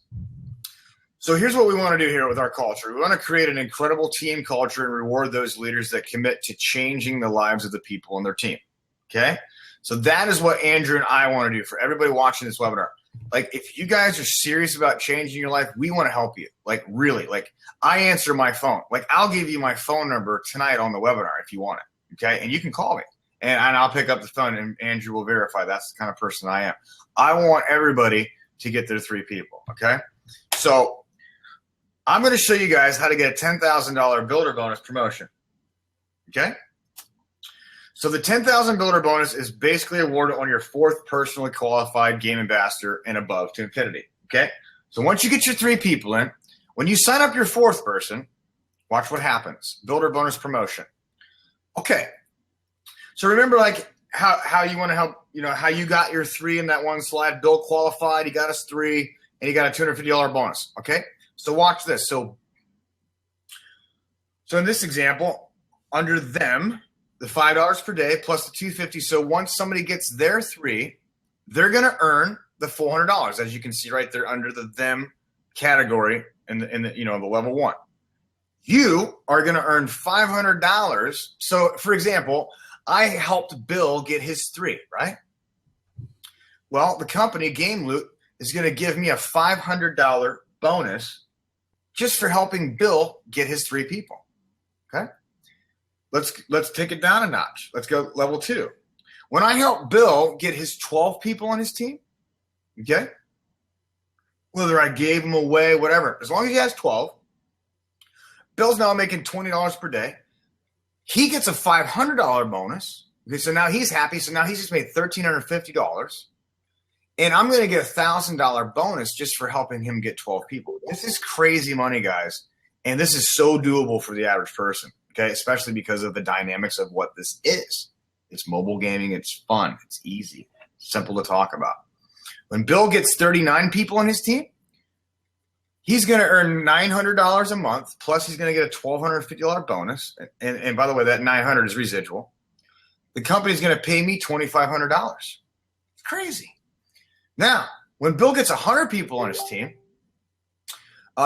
So here's what we want to do here with our culture. We want to create an incredible team culture and reward those leaders that commit to changing the lives of the people on their team. Okay? So that is what Andrew and I want to do for everybody watching this webinar. Like, if you guys are serious about changing your life, we want to help you. Like, really. Like, I answer my phone. Like, I'll give you my phone number tonight on the webinar if you want it. Okay? And you can call me. And I'll pick up the phone, and Andrew will verify that's the kind of person I am. I want everybody to get their 3 people. Okay? So I'm going to show you guys how to get a $10,000 builder bonus promotion. Okay? So the $10,000 builder bonus is basically awarded on your 4th personally qualified game ambassador and above to Infinity. Okay? So once you get your 3 people in, when you sign up your 4th person, watch what happens. Builder bonus promotion. Okay. So remember, like, how you want to help, how you got your 3 in that one slide. Bill qualified, he got us 3, and he got a $250 bonus. Okay? So watch this. So in this example, under them, the $5 per day plus the $250. So once somebody gets their 3, they're going to earn the $400, as you can see right there under the them category in the level 1. You are going to earn $500. So for example, I helped Bill get his 3, right? Well, the company Game Loot is going to give me a $500 bonus just for helping Bill get his 3 people. Okay? Let's take it down a notch. Let's go level 2. When I help Bill get his 12 people on his team, okay, whether I gave him away, whatever, as long as he has 12, Bill's now making $20 per day. He gets a $500 bonus. Okay, so now he's happy. So now he's just made $1,350. And I'm going to get a $1,000 bonus just for helping him get 12 people. This is crazy money, guys. And this is so doable for the average person. Okay, especially because of the dynamics of what this is. It's mobile gaming. It's fun. It's easy. Simple to talk about. When Bill gets 39 people on his team, he's going to earn $900 a month, plus he's going to get a $1,250 bonus. And by the way, that $900 is residual. The company's going to pay me $2,500. It's crazy. Now, when Bill gets 100 people on his team,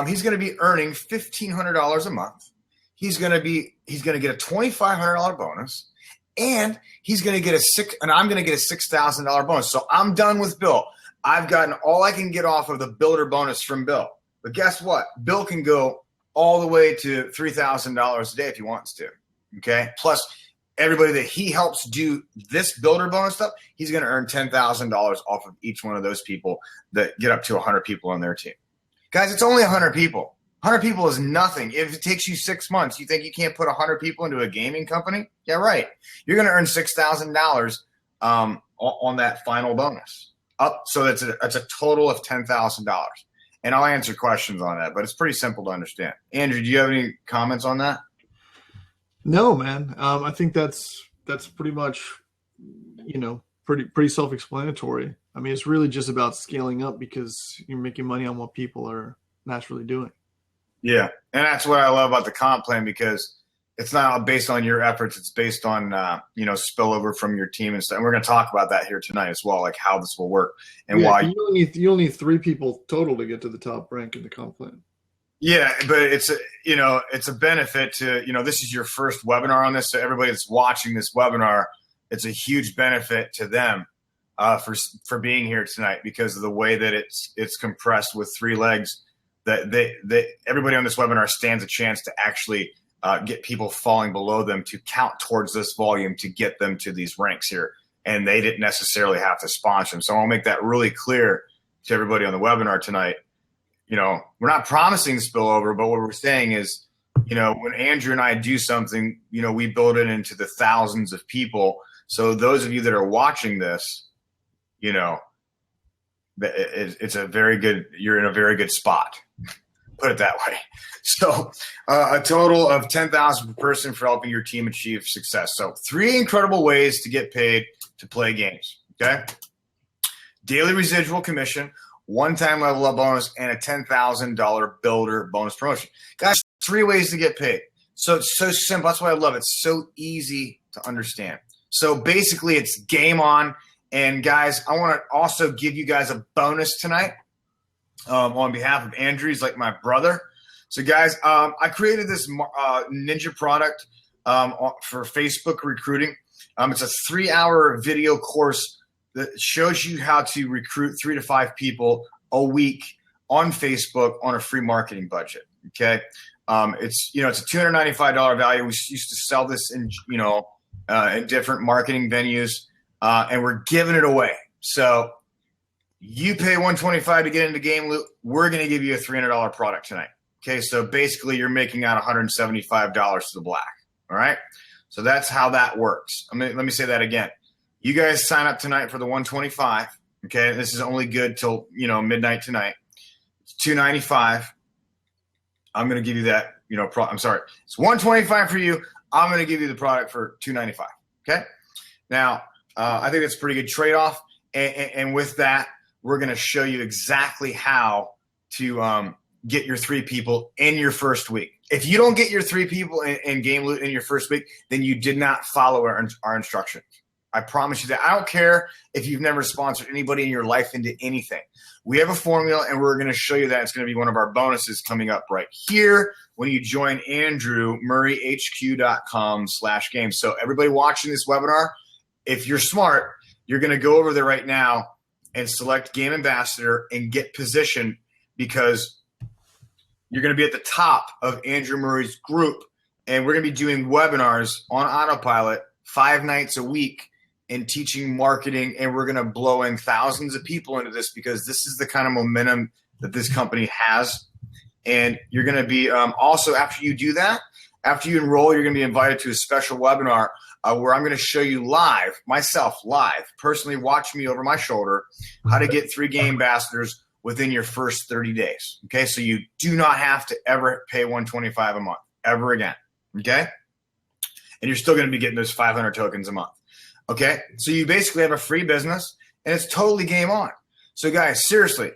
he's going to be earning $1,500 a month. He's going to get a $2,500 bonus, and I'm going to get a $6,000 bonus. So I'm done with Bill. I've gotten all I can get off of the builder bonus from Bill. But guess what? Bill can go all the way to $3,000 a day if he wants to. Okay. Plus everybody that he helps do this builder bonus stuff, he's going to earn $10,000 off of each one of those people that get up to 100 people on their team. Guys, it's only 100 people. 100 people is nothing. If it takes you 6 months, you think you can't put 100 people into a gaming company? Yeah, right. You're going to earn $6,000 on that final bonus. So that's a total of $10,000. And I'll answer questions on that, but it's pretty simple to understand. Andrew, do you have any comments on that? No, man. I think that's pretty much, pretty self-explanatory. I mean, it's really just about scaling up because you're making money on what people are naturally doing. Yeah, and that's what I love about the comp plan, because it's not based on your efforts. It's based on, spillover from your team and stuff. And we're going to talk about that here tonight as well, like how this will work and why. You only need 3 people total to get to the top rank in the comp plan. Yeah, but it's a benefit to, this is your first webinar on this. So everybody that's watching this webinar, it's a huge benefit to them for being here tonight because of the way that it's compressed with 3 legs. That everybody on this webinar stands a chance to actually get people falling below them to count towards this volume to get them to these ranks here. And they didn't necessarily have to sponsor them. So I'll make that really clear to everybody on the webinar tonight. We're not promising spillover, but what we're saying is, when Andrew and I do something, we build it into the thousands of people. So those of you that are watching this, it's you're in a very good spot. Put it that way. So a total of $10,000 per person for helping your team achieve success. So 3 incredible ways to get paid to play games. Okay. Daily residual commission, one-time level up bonus, and a $10,000 builder bonus promotion. Guys, 3 ways to get paid. So it's so simple. That's why I love it. It's so easy to understand. So basically it's game on. And guys, I want to also give you guys a bonus tonight on behalf of Andrew. He's like my brother. So guys, I created this Ninja product for Facebook recruiting. It's a 3-hour video course that shows you how to recruit 3 to 5 people a week on Facebook on a free marketing budget. Okay. It's a $295 value. We used to sell this in different marketing venues. And we're giving it away. So you pay $125 to get into Game Loot. We're going to give you a $300 product tonight. Okay, so basically you're making out $175 to the black. All right, so that's how that works. Let me say that again. You guys sign up tonight for the $125. Okay, this is only good till midnight tonight. It's $295. I'm going to give you that. I'm sorry. It's $125 for you. I'm going to give you the product for $295. Okay, now. I think that's a pretty good trade-off. And with that, we're going to show you exactly how to get your 3 people in your first week. If you don't get your 3 people in Game Loot in your first week, then you did not follow our instructions. I promise you that. I don't care if you've never sponsored anybody in your life into anything. We have a formula, and we're going to show you that. It's going to be one of our bonuses coming up right here when you join AndrewMurrayHQ.com/games. So everybody watching this webinar, if you're smart, you're going to go over there right now and select Game Ambassador and get positioned because you're going to be at the top of Andrew Murray's group. And we're going to be doing webinars on autopilot 5 nights a week and teaching marketing. And we're going to blow in thousands of people into this because this is the kind of momentum that this company has. And you're going to be also, after you do that, after you enroll, you're going to be invited to a special webinar where I'm going to show you live, personally watch me over my shoulder, how to get 3 Game Ambassadors within your first 30 days. Okay, so you do not have to ever pay $125 a month ever again. Okay, and you're still going to be getting those 500 tokens a month. Okay, so you basically have a free business, and it's totally game on. So guys, seriously,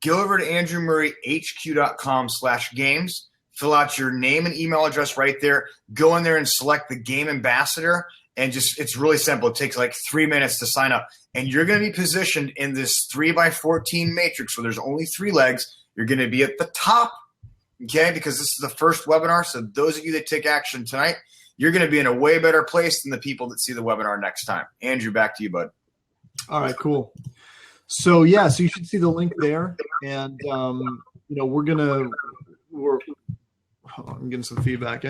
go over to AndrewMurrayHQ.com/games. Fill out your name and email address right there. Go in there and select the Game Ambassador. And it's really simple. It takes like 3 minutes to sign up. And you're going to be positioned in this 3x14 matrix where there's only 3 legs. You're going to be at the top, okay, because this is the first webinar. So those of you that take action tonight, you're going to be in a way better place than the people that see the webinar next time. Andrew, back to you, bud. All right, cool. So, so you should see the link there. And, I'm getting some feedback,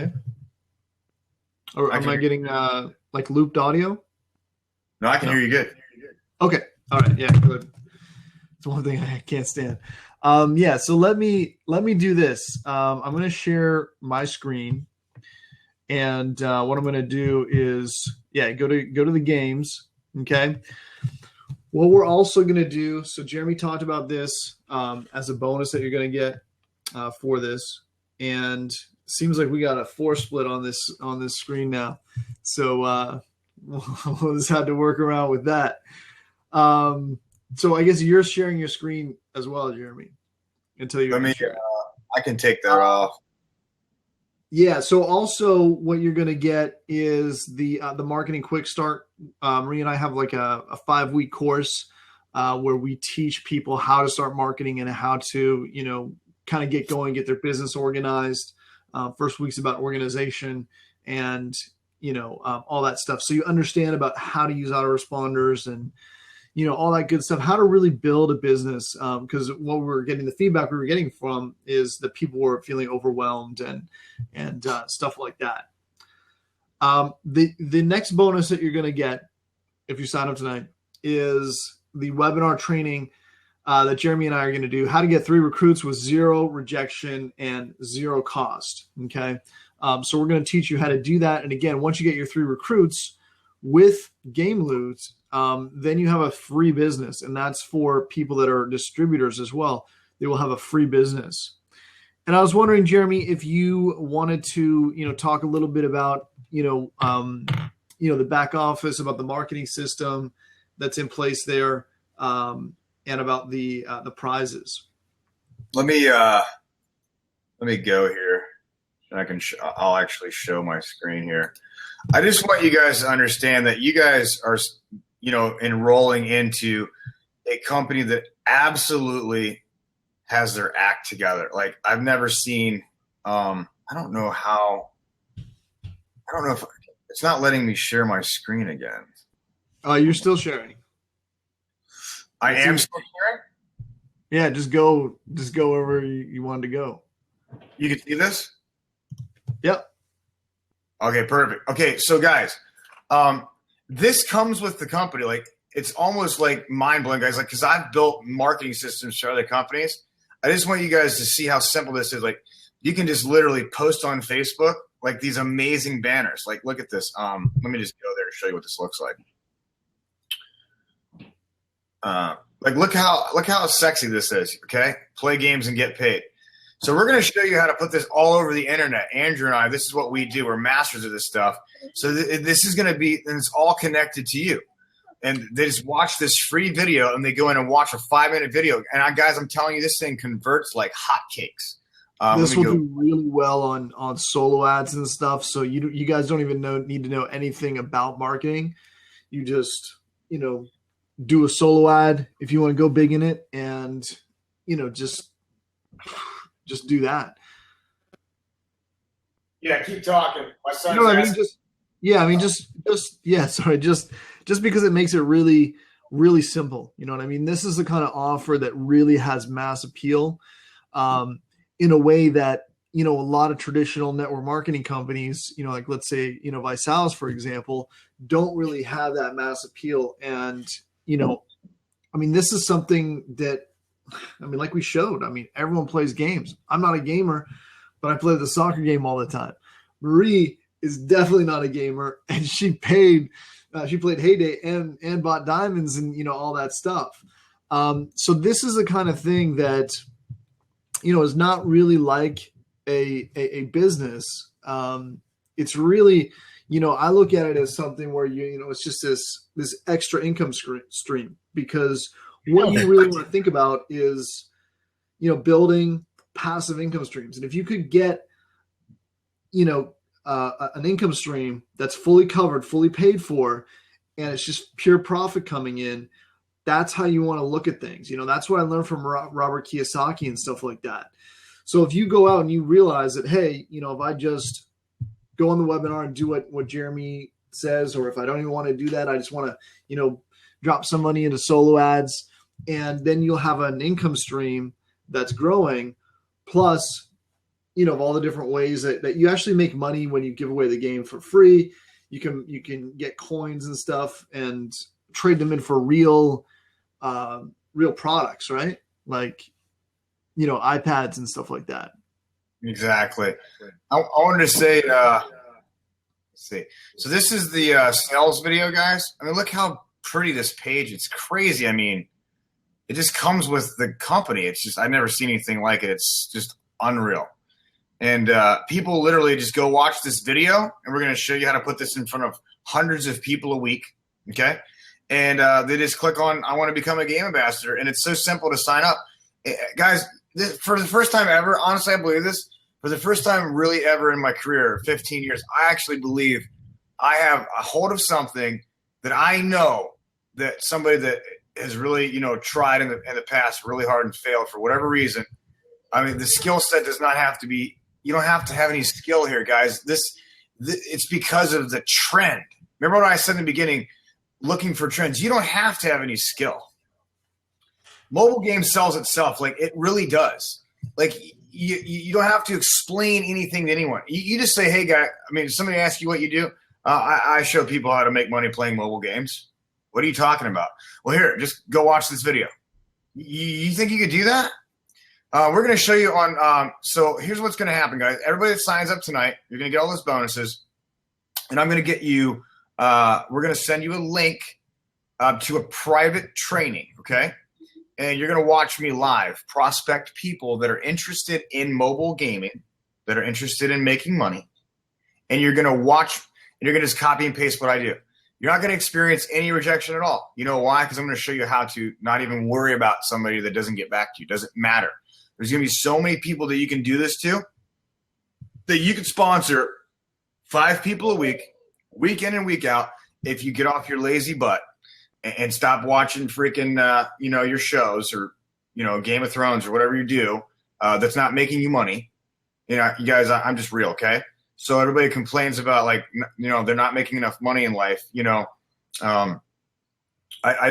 Or am I getting looped audio? No, I can hear you good. Okay. All right. Yeah, good. It's one thing I can't stand. So let me do this. I'm going to share my screen, and what I'm going to do is go to the games. Okay. What we're also going to do. So Jeremy talked about this as a bonus that you're going to get for this. And seems like we got a 4 split on this screen now, so we'll just have to work around with that. So I guess you're sharing your screen as well, Jeremy. Until you, I can take that off. Yeah. So also what you're going to get is the marketing quick start. Marie and I have like a 5-week course where we teach people how to start marketing and how to, kind of get going, get their business organized. First week's about organization and, all that stuff. So you understand about how to use autoresponders and, all that good stuff, how to really build a business. Because what the feedback we were getting from is that people were feeling overwhelmed and stuff like that. The next bonus that you're going to get if you sign up tonight is the webinar training that Jeremy and I are going to do, how to get 3 recruits with 0 rejection and 0 cost. Okay. So we're going to teach you how to do that. And again, once you get your 3 recruits with Game Loot, then you have a free business, and that's for people that are distributors as well. They will have a free business. And I was wondering, Jeremy, if you wanted to, talk a little bit about, the back office, about the marketing system that's in place there, and about the prizes. Let me go here. I'll actually show my screen here. I just want you guys to understand that you guys are, enrolling into a company that absolutely has their act together. Like I've never seen, I don't know if it's not letting me share my screen again. You're still sharing. I am still sharing? Yeah, just go wherever you wanted to go. You can see this? Yep. Okay, perfect. Okay, so guys, this comes with the company. Like it's almost like mind blowing, guys. Like because I've built marketing systems for other companies. I just want you guys to see how simple this is. Like you can just literally post on Facebook like these amazing banners. Like look at this. Let me just go there to show you what this looks like. Like look how sexy this is. Okay, play games and get paid. So we're going to show you how to put this all over the internet. Andrew and I, this is what we do. We're masters of this stuff. So this is going to be, and it's all connected to you. And they just watch this free video and they go in and watch a 5-minute video. And guys, I'm telling you, this thing converts like hotcakes. This will do really well on solo ads and stuff. So you guys don't even need to know anything about marketing. You just, do a solo ad if you want to go big in it and, just do that. Yeah, keep talking. My son's just because it makes it really, really simple. You know what I mean? This is the kind of offer that really has mass appeal in a way that, a lot of traditional network marketing companies, like let's say, Visalis, for example, don't really have that mass appeal. And, this is something that, like we showed, everyone plays games. I'm not a gamer, but I play the soccer game all the time. Marie is definitely not a gamer, and she played Heyday and bought diamonds and, all that stuff. So this is the kind of thing that, is not really like a business. It's really, I look at it as something where it's just this extra income stream, because what you really want to think about is, building passive income streams. And if you could get, an income stream that's fully covered, fully paid for, and it's just pure profit coming in, that's how you want to look at things. That's what I learned from Robert Kiyosaki and stuff like that. So if you go out and you realize that, hey, if I just go on the webinar and do what Jeremy says, or if I don't even want to do that, I just want to, drop some money into solo ads, and then you'll have an income stream that's growing, plus, of all the different ways that you actually make money when you give away the game for free. You can get coins and stuff and trade them in for real products, right? Like, iPads and stuff like that. Exactly. I wanted to say, let's see. So this is the sales video, guys. Look how pretty this page. It's crazy. It just comes with the company. It's just, I've never seen anything like it. It's just unreal. And people literally just go watch this video, and we're going to show you how to put this in front of hundreds of people a week. Okay. And they just click on, I want to become a game ambassador. And it's so simple to sign up. Guys, for the first time ever, honestly, I believe this, For the first time really ever in my career, 15 years, I actually believe I have a hold of something that I know that somebody that has really, tried in the past really hard and failed for whatever reason. I mean, the skill set does not have to be, you don't have to have any skill here, guys. It's because of the trend. Remember what I said in the beginning, looking for trends. You don't have to have any skill. Mobile game sells itself. Like, it really does. Like, you don't have to explain anything to anyone. You just say, hey, guy, I mean, if somebody asks you what you do, I show people how to make money playing mobile games. What are you talking about? Well, here, just go watch this video. You think you could do that? We're going to show you on so here's what's going to happen, guys. Everybody that signs up tonight, you're going to get all those bonuses. And I'm going to get you we're going to send you a link to a private training, okay? And you're going to watch me live prospect people that are interested in mobile gaming, that are interested in making money. And you're going to watch, and you're going to just copy and paste what I do. You're not going to experience any rejection at all. You know why? Because I'm going to show you how to not even worry about somebody that doesn't get back to you. Doesn't matter. There's going to be so many people that you can do this to that you could sponsor 5 people a week, week in and week out, if you get off your lazy butt and stop watching freaking, your shows or, Game of Thrones or whatever you do that's not making you money. You guys, I'm just real, okay? So everybody complains about, like, they're not making enough money in life. I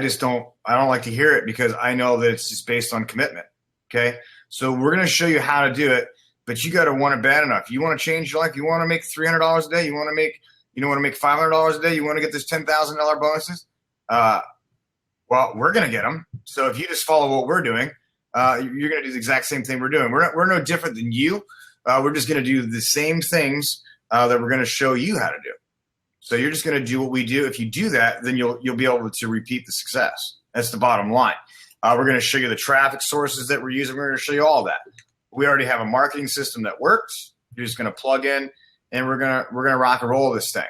just don't like to hear it because I know that it's just based on commitment, okay? So we're going to show you how to do it, but you got to want it bad enough. You want to change your life. You want to make $300 a day. You want to make $500 a day. You want to get this $10,000 bonuses. Well, we're going to get them. So if you just follow what we're doing, you're going to do the exact same thing we're doing. We're no different than you. We're just going to do the same things that we're going to show you how to do. So you're just going to do what we do. If you do that, then you'll be able to repeat the success. That's the bottom line. We're going to show you the traffic sources that we're using. We're going to show you all that. We already have a marketing system that works. You're just going to plug in, and we're going to rock and roll this thing.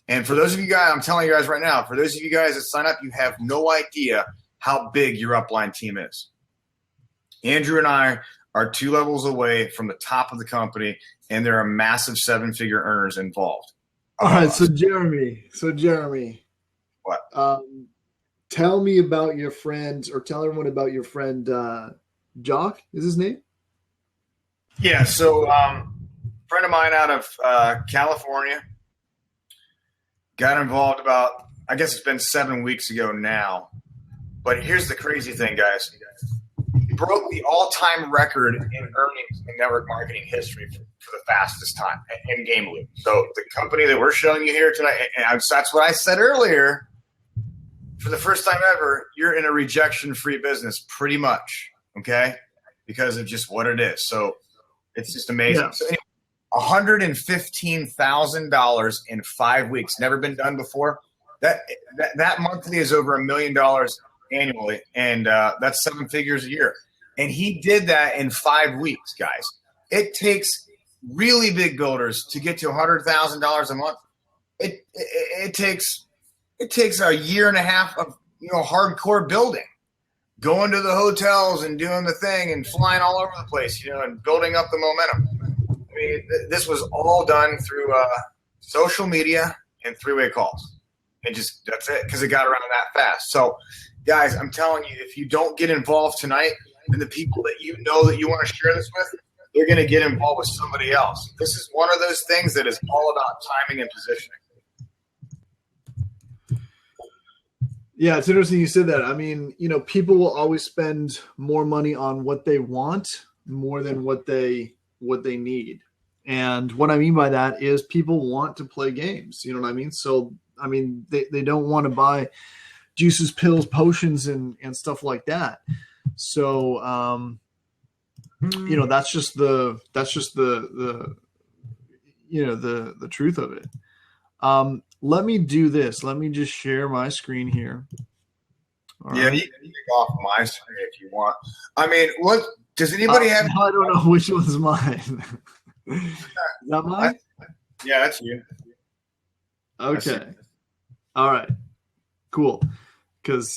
And for those of you guys, I'm telling you guys right now, for those of you guys that sign up, you have no idea how big your upline team is. Andrew and I are 2 levels away from the top of the company, and there are massive 7-figure earners involved. All right, so Jeremy. What? Tell me about your friend, or tell everyone about your friend, Jock, is his name? Yeah, so friend of mine out of California got involved about, I guess it's been 7 weeks ago now. But here's the crazy thing, guys. He broke the all-time record in earnings in network marketing history for the fastest time in Game Loop. So the company that we're showing you here tonight, and that's what I said earlier, for the first time ever, you're in a rejection-free business pretty much, okay, because of just what it is. So it's just amazing. Yeah. So anyway, $115,000 in 5 weeks. Never been done before. That monthly is over $1 million annually, and that's 7 figures a year. And he did that in 5 weeks, guys. It takes really big builders to get to $100,000 a month. It takes a year and a half of hardcore building, going to the hotels and doing the thing and flying all over the place, and building up the momentum. I mean, this was all done through social media and 3-way calls. And just that's it, because it got around that fast. So, guys, I'm telling you, if you don't get involved tonight, then the people that you know that you want to share this with, they're going to get involved with somebody else. This is one of those things that is all about timing and positioning. Yeah, it's interesting you said that. I mean, people will always spend more money on what they want more than what they need. And what I mean by that is people want to play games. You know what I mean? So, I mean, they don't want to buy juices, pills, potions, and stuff like that. So, that's just the truth of it. Let me do this. Let me just share my screen here. All right. You can take off my screen if you want. I mean, what does anybody have? I don't know which one's mine. Is that mine? Yeah, that's you. Okay. All right. Cool. Because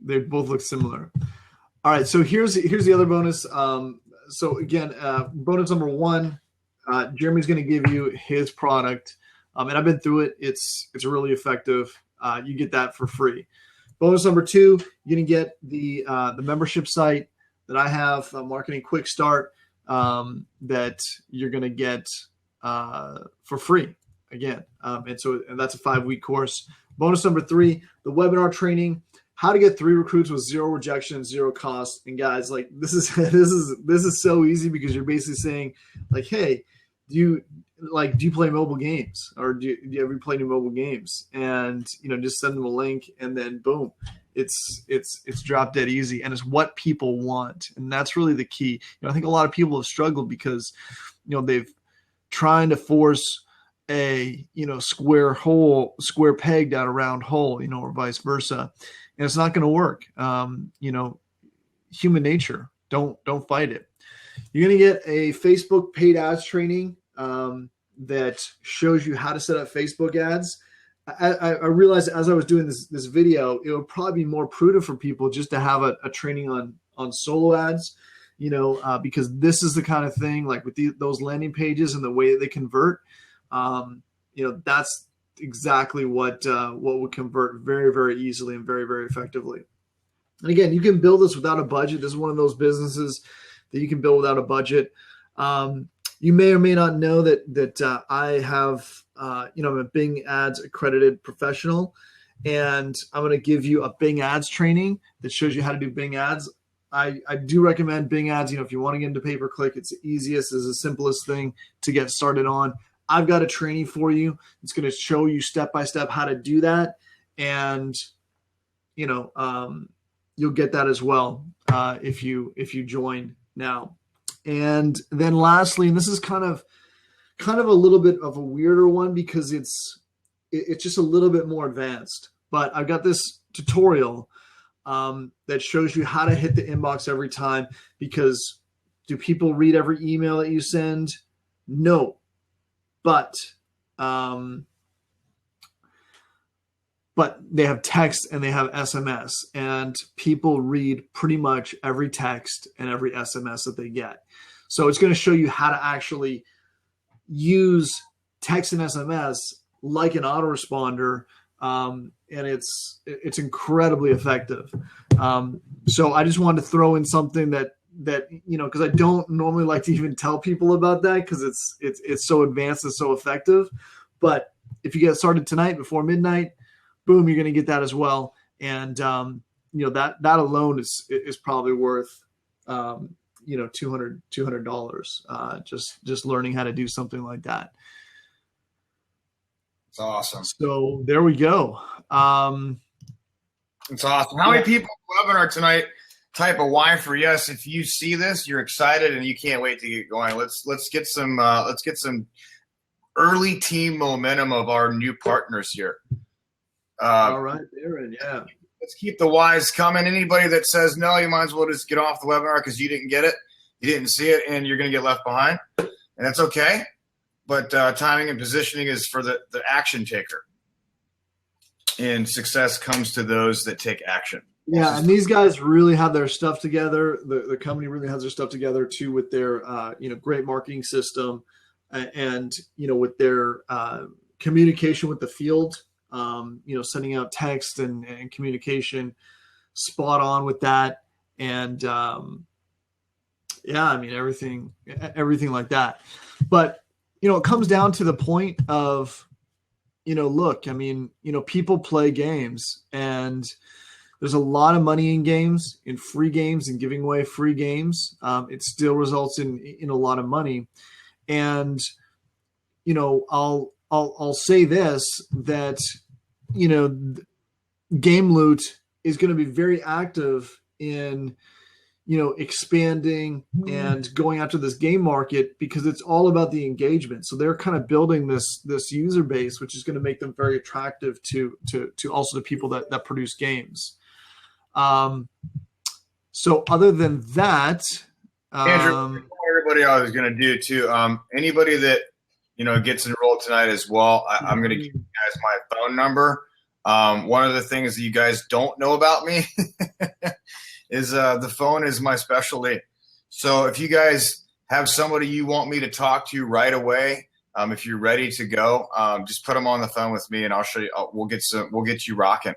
they both look similar. All right. So here's the other bonus. So again, bonus number 1 Jeremy's going to give you his product, and I've been through it. It's really effective. You get that for free. Bonus number 2, you're going to get the membership site that I have, Marketing Quick Start, that you're going to get for free again. And that's a 5-week course. Bonus number 3, the webinar training, how to get 3 recruits with 0 rejection, 0 cost. And guys, like this is so easy, because you're basically saying like, hey, do you play mobile games, or do you ever play new mobile games? And just send them a link, and then boom, it's drop dead easy, and it's what people want, and that's really the key. I think a lot of people have struggled because they've trying to force a square peg down a round hole, or vice versa, and it's not going to work. Human nature, don't fight it. You're going to get a Facebook paid ads training that shows you how to set up Facebook ads. I realized as I was doing this video, it would probably be more prudent for people just to have a training on solo ads, because this is the kind of thing, like with those landing pages and the way that they convert, that's exactly what would convert very, very easily and very, very effectively. And again, you can build this without a budget. This is one of those businesses that you can build without a budget. You may or may not know that I have, I'm a Bing Ads accredited professional, and I'm going to give you a Bing Ads training that shows you how to do Bing Ads. I do recommend Bing Ads. If you want to get into pay-per-click, it's the easiest, it's the simplest thing to get started on. I've got a training for you. It's going to show you step-by-step how to do that. And, you'll get that as well if you join now. And then lastly, and this is kind of a little bit of a weirder one, because it's just a little bit more advanced, but I've got this tutorial that shows you how to hit the inbox every time. Because do people read every email that you send? No, but they have text and they have SMS, and people read pretty much every text and every SMS that they get. So it's going to show you how to actually use text and SMS like an autoresponder, and it's incredibly effective. So I just wanted to throw in something that because I don't normally like to even tell people about that, because it's so advanced and so effective. But if you get started tonight before midnight, boom, you're going to get that as well. And that alone is probably worth $200 just learning how to do something like that. It's awesome. So there we go. It's awesome. How many people in the webinar tonight type a Y for yes? If you see this, you're excited and you can't wait to get going. Let's get some early team momentum of our new partners here. All right, Aaron. Yeah. Let's keep the Y's coming. Anybody that says no, you might as well just get off the webinar because you didn't get it, you didn't see it, and you're going to get left behind. And that's okay. But timing and positioning is for the action taker. And success comes to those that take action. Yeah, and these guys really have their stuff together. The company really has their stuff together too, with their great marketing system, and with their communication with the field. Sending out text and communication, spot on with that. And everything like that. But it comes down to the point of look, people play games, and there's a lot of money in games, in free games, and giving away free games. It still results in a lot of money. And I'll say this, that Game Loot is going to be very active in expanding and going after this game market, because it's all about the engagement. So they're kind of building this user base, which is going to make them very attractive to also the people that produce games. So other than that, Andrew, everybody else is going to do too. Anybody that gets enrolled tonight as well, I'm going to give you guys my phone number. One of the things that you guys don't know about me is the phone is my specialty. So if you guys have somebody you want me to talk to right away. If you're ready to go, just put them on the phone with me, and I'll show you. We'll get you rocking.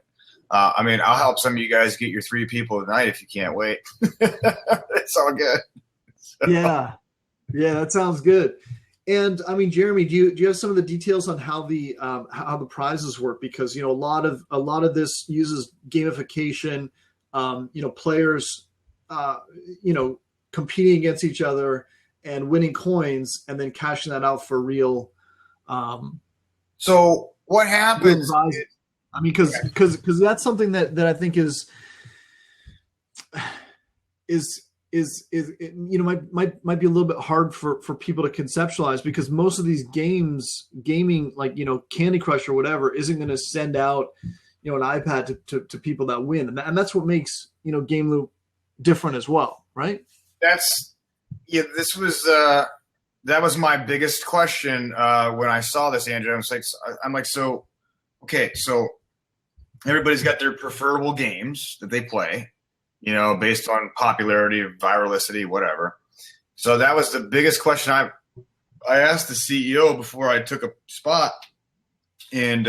I'll help some of you guys get your 3 people tonight if you can't wait. It's all good. So. Yeah, that sounds good. And I mean, Jeremy, do you have some of the details on how the prizes work? Because a lot of this uses gamification. Players, competing against each other and winning coins, and then cashing that out for real. So what happens? I mean, because that's something that I think is might be a little bit hard for people to conceptualize, because most of these gaming like Candy Crush or whatever isn't going to send out an iPad to people that win, and that's what makes Game Loop different as well, right? That was my biggest question when I saw this, Andrew. I'm like, so everybody's got their preferable games that they play, based on popularity, viralicity, whatever. So that was the biggest question I asked the CEO before I took a spot, and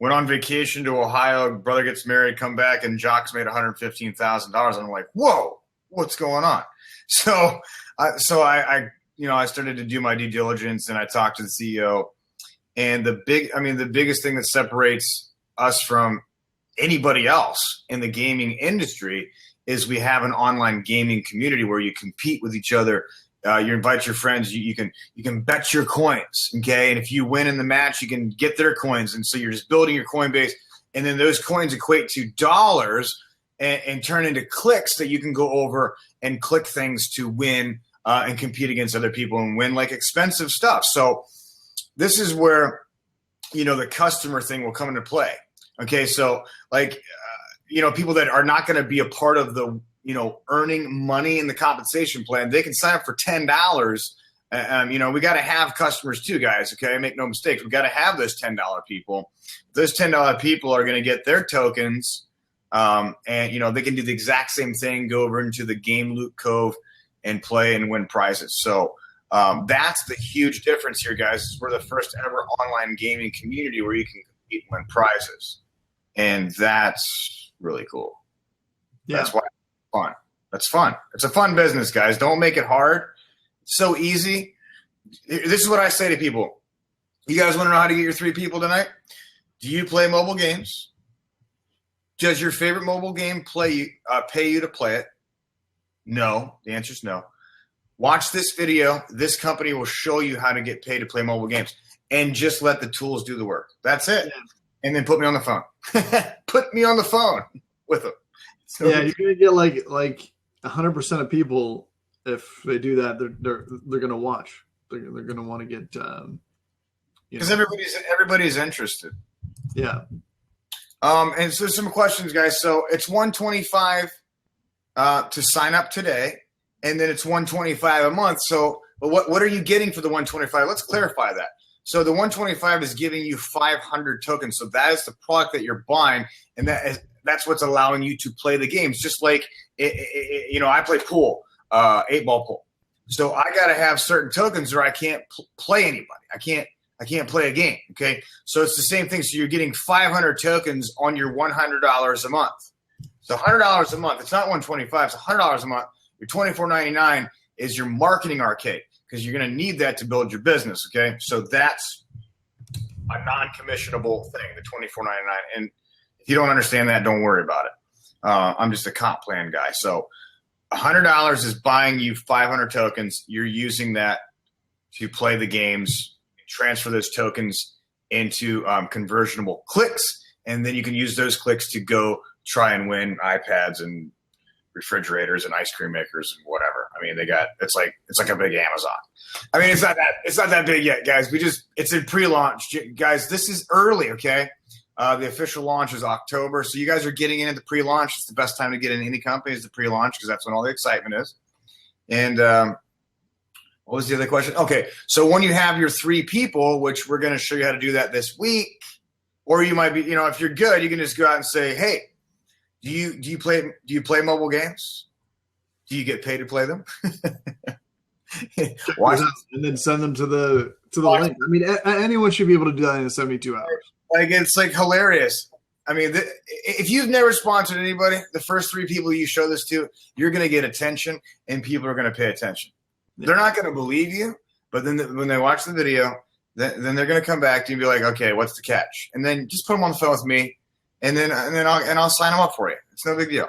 went on vacation to Ohio. Brother gets married, come back, and Jocks made $115,000. I'm like, whoa, what's going on? So I started to do my due diligence, and I talked to the CEO. And the biggest thing that separates us from anybody else in the gaming industry is we have an online gaming community where you compete with each other. You invite your friends. You can bet your coins, okay? And if you win in the match, you can get their coins. And so you're just building your coin base, and then those coins equate to dollars and turn into clicks that you can go over and click things to win and compete against other people and win like expensive stuff. So this is where the customer thing will come into play. Okay, so people that are not going to be a part of the earning money in the compensation plan, they can sign up for $10. We got to have customers too, guys. Okay, make no mistake, we got to have those $10 people. Those $10 people are going to get their tokens, and they can do the exact same thing, go over into the Game Loop Cove and play and win prizes. So that's the huge difference here, guys. We're the first ever online gaming community where you can compete and win prizes, and that's really cool. Yeah. That's why it's fun. That's fun. It's a fun business, guys. Don't make it hard. It's so easy. This is what I say to people. You guys want to know how to get your 3 people tonight? Do you play mobile games? Does your favorite mobile game pay you to play it? No. The answer is no. Watch this video. This company will show you how to get paid to play mobile games, and just let the tools do the work. That's it. Yeah. And then put me on the phone. Put me on the phone with them. So yeah, you're gonna get like 100% of people, if they do that, they're gonna watch. They're gonna want to get because everybody's interested. Yeah. And so some questions, guys. So it's $125 to sign up today, and then it's $125 a month. So what are you getting for the $125? Let's clarify that. So the $125 is giving you 500 tokens. So that is the product that you're buying, and that's what's allowing you to play the games. Just like I play pool, 8-ball pool. So I got to have certain tokens, or I can't play anybody. I can't play a game. Okay, so it's the same thing. So you're getting 500 tokens on your $100 a month. So $100 a month. It's not $125. It's $100 a month. Your $24.99 is your marketing arcade, because you're going to need that to build your business. Okay, so that's a non-commissionable thing, the $24.99. And if you don't understand that, don't worry about it. I'm just a comp plan guy. So $100 is buying you 500 tokens. You're using that to play the games, transfer those tokens into conversionable clicks, and then you can use those clicks to go try and win iPads and refrigerators and ice cream makers and whatever. I mean, it's like a big Amazon. I mean, it's not that big yet, guys. It's in pre-launch, guys. This is early, okay? The official launch is October, so you guys are getting in at the pre-launch. It's the best time to get in any company is the pre-launch, because that's when all the excitement is. And what was the other question? Okay, so when you have your 3 people, which we're going to show you how to do that this week, or you might be, if you're good, you can just go out and say, hey, do you play mobile games? Do you get paid to play them? check Watch those out, and then send them to the link. I mean, anyone should be able to do that in 72 hours. Like, it's like hilarious. I mean, if you've never sponsored anybody, the first 3 people you show this to, you're going to get attention, and people are going to pay attention. Yeah. They're not going to believe you, but then when they watch the video, then they're going to come back to you and be like, okay, what's the catch? And then just put them on the phone with me, and then I'll sign them up for you. It's no big deal.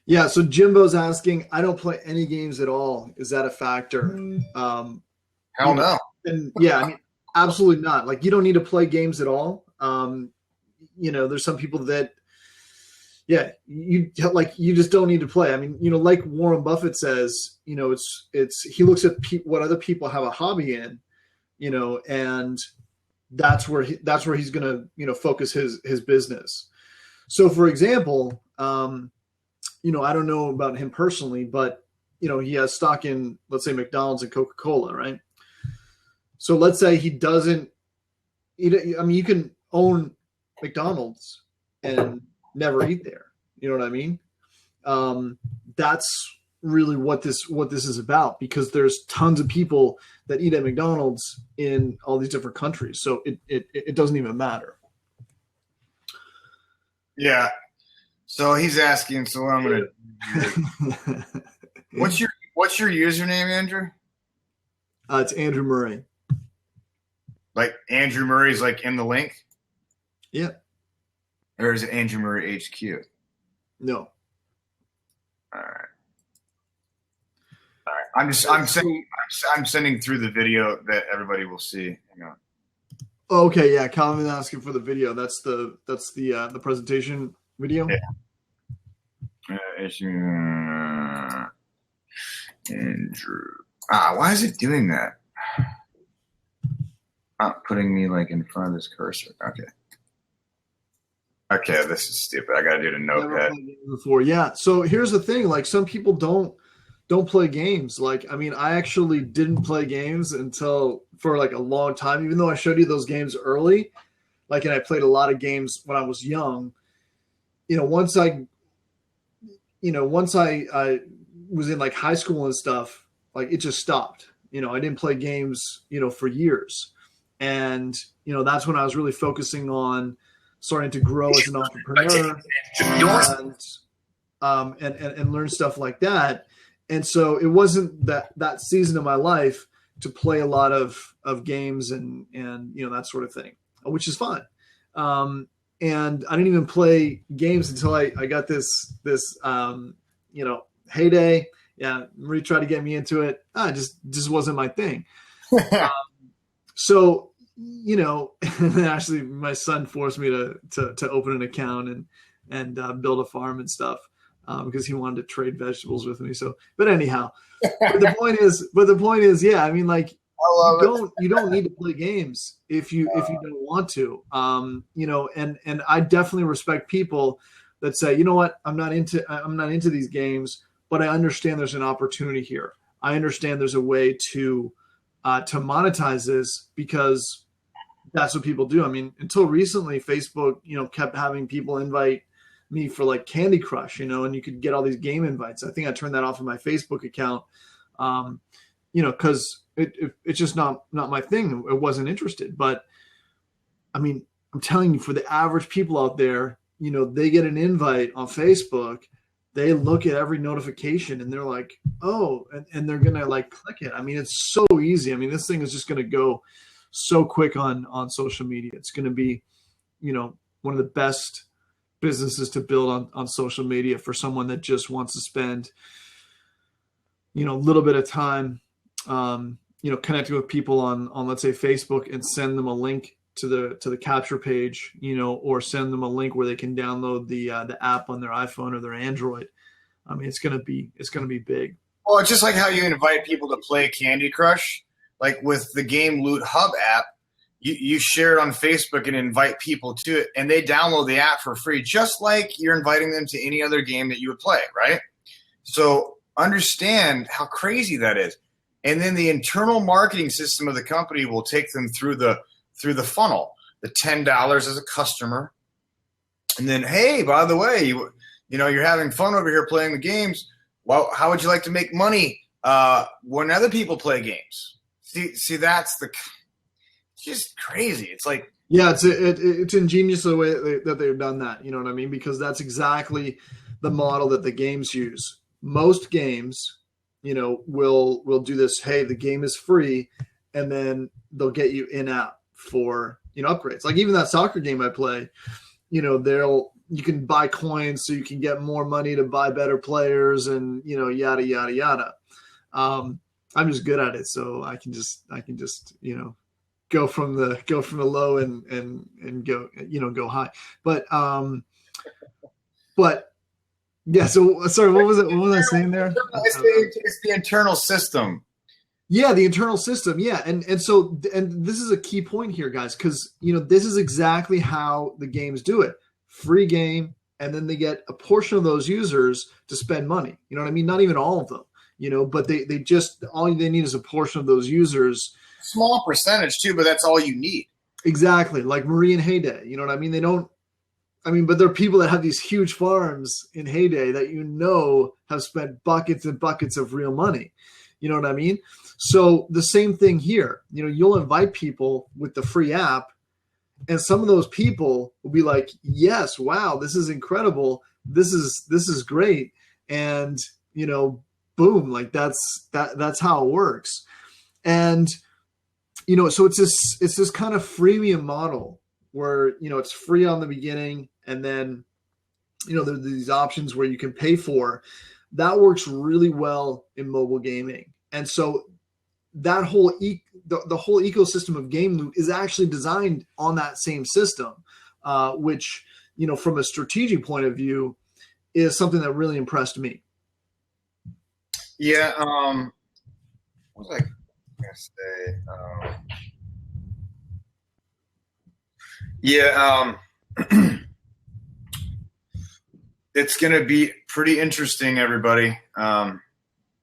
Yeah. So Jimbo's asking, I don't play any games at all. Is that a factor? Hell no. And yeah, I mean, absolutely not. Like, you don't need to play games at all. There's some people that, you just don't need to play. I mean, like Warren Buffett says, it's he looks at what other people have a hobby in, and that's where he's going to, focus his business. So, for example, I don't know about him personally, but he has stock in, let's say, McDonald's and Coca-Cola, right? So let's say he doesn't. I mean, you can own McDonald's and never eat there. You know what I mean? That's really what this is about, because there's tons of people that eat at McDonald's in all these different countries. So it doesn't even matter. Yeah. So he's asking. So I'm gonna. What's your username, Andrew? It's Andrew Murray. Like Andrew Murray's like in the link? Yeah. Or is it Andrew Murray HQ? No. All right. I'm sending through the video that everybody will see. Hang on. Okay, yeah. Calvin asking for the video. That's the presentation video. Yeah. Andrew. Why is it doing that? Not putting me like in front of this cursor. Okay, this is stupid. I gotta do the notepad. Before, yeah. So here's the thing: like, some people don't play games. Like, I mean, I actually didn't play games for like a long time, even though I showed you those games early. Like, and I played a lot of games when I was young. Once I was in like high school and stuff, like, it just stopped. I didn't play games, for years. And, that's when I was really focusing on starting to grow as an entrepreneur and learn stuff like that. And so it wasn't that season of my life to play a lot of games and that sort of thing, which is fine. And I didn't even play games until I got this Heyday. Yeah. Marie tried to get me into it. It just wasn't my thing. So, actually my son forced me to open an account and build a farm and stuff, because he wanted to trade vegetables with me. So, but anyhow, the point is, yeah, I mean, like, you don't need to play games if you don't want to, and I definitely respect people that say, you know what, I'm not into these games, but I understand there's an opportunity here. I understand there's a way to monetize this, because that's what people do. I mean, until recently, Facebook, kept having people invite me for like Candy Crush, and you could get all these game invites. I think I turned that off of my Facebook account, because it's just not my thing. I wasn't interested. But I mean, I'm telling you, for the average people out there, they get an invite on Facebook, they look at every notification and they're like, oh, and they're going to like click it. I mean, it's so easy. I mean, this thing is just going to go so quick on social media. It's going to be, one of the best businesses to build on social media for someone that just wants to spend, a little bit of time, connecting with people on let's say Facebook, and send them a link to the capture page, or send them a link where they can download the app on their iPhone or their Android. I mean, it's gonna be big. Well, it's just like how you invite people to play Candy Crush, like with the Game Loot Hub app. You share it on Facebook and invite people to it, and they download the app for free, just like you're inviting them to any other game that you would play, right? So understand how crazy that is. And then the internal marketing system of the company will take them through the funnel, the $10 as a customer. And then, hey, by the way, you're having fun over here playing the games. Well, how would you like to make money when other people play games. See, that's it's just crazy. It's like, yeah, it's ingenious the way that they've done that. You know what I mean? Because that's exactly the model that the games use. Most games, will do this. Hey, the game is free, and then they'll get you in app for upgrades. Like even that soccer game I play, you can buy coins so you can get more money to buy better players, and yada yada yada. I'm just good at it, so I can just go from the low and go high. But yeah. So sorry, what was I saying there? It's the internal system. Yeah, the internal system. Yeah, and this is a key point here, guys, because this is exactly how the games do it. Free game, and then they get a portion of those users to spend money. You know what I mean? Not even all of them. But they just all they need is a portion of those users. Small percentage too, but that's all you need. Exactly, like Marie and Heyday. You know what I mean? But there are people that have these huge farms in Heyday that have spent buckets and buckets of real money. You know what I mean? So the same thing here. You'll invite people with the free app, and some of those people will be like, "Yes, wow, this is incredible. This is great," and boom, like that's how it works. And so it's this kind of freemium model where it's free on the beginning, and then there's these options where you can pay for. That works really well in mobile gaming. And so that whole the whole ecosystem of Game Loot is actually designed on that same system, which from a strategic point of view is something that really impressed me. Yeah. What was I gonna say? It's gonna be pretty interesting, everybody.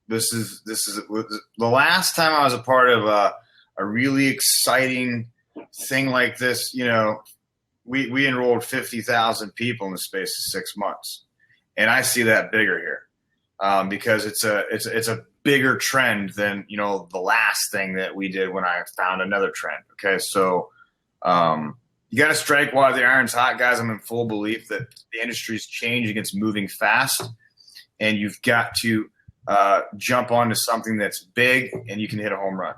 This is the last time I was a part of a really exciting thing like this. We enrolled 50,000 people in the space of 6 months, and I see that bigger here. Because it's a bigger trend than the last thing that we did when I found another trend. Okay, so you got to strike while the iron's hot, guys. I'm in full belief that the industry's changing; it's moving fast, and you've got to jump onto something that's big, and you can hit a home run.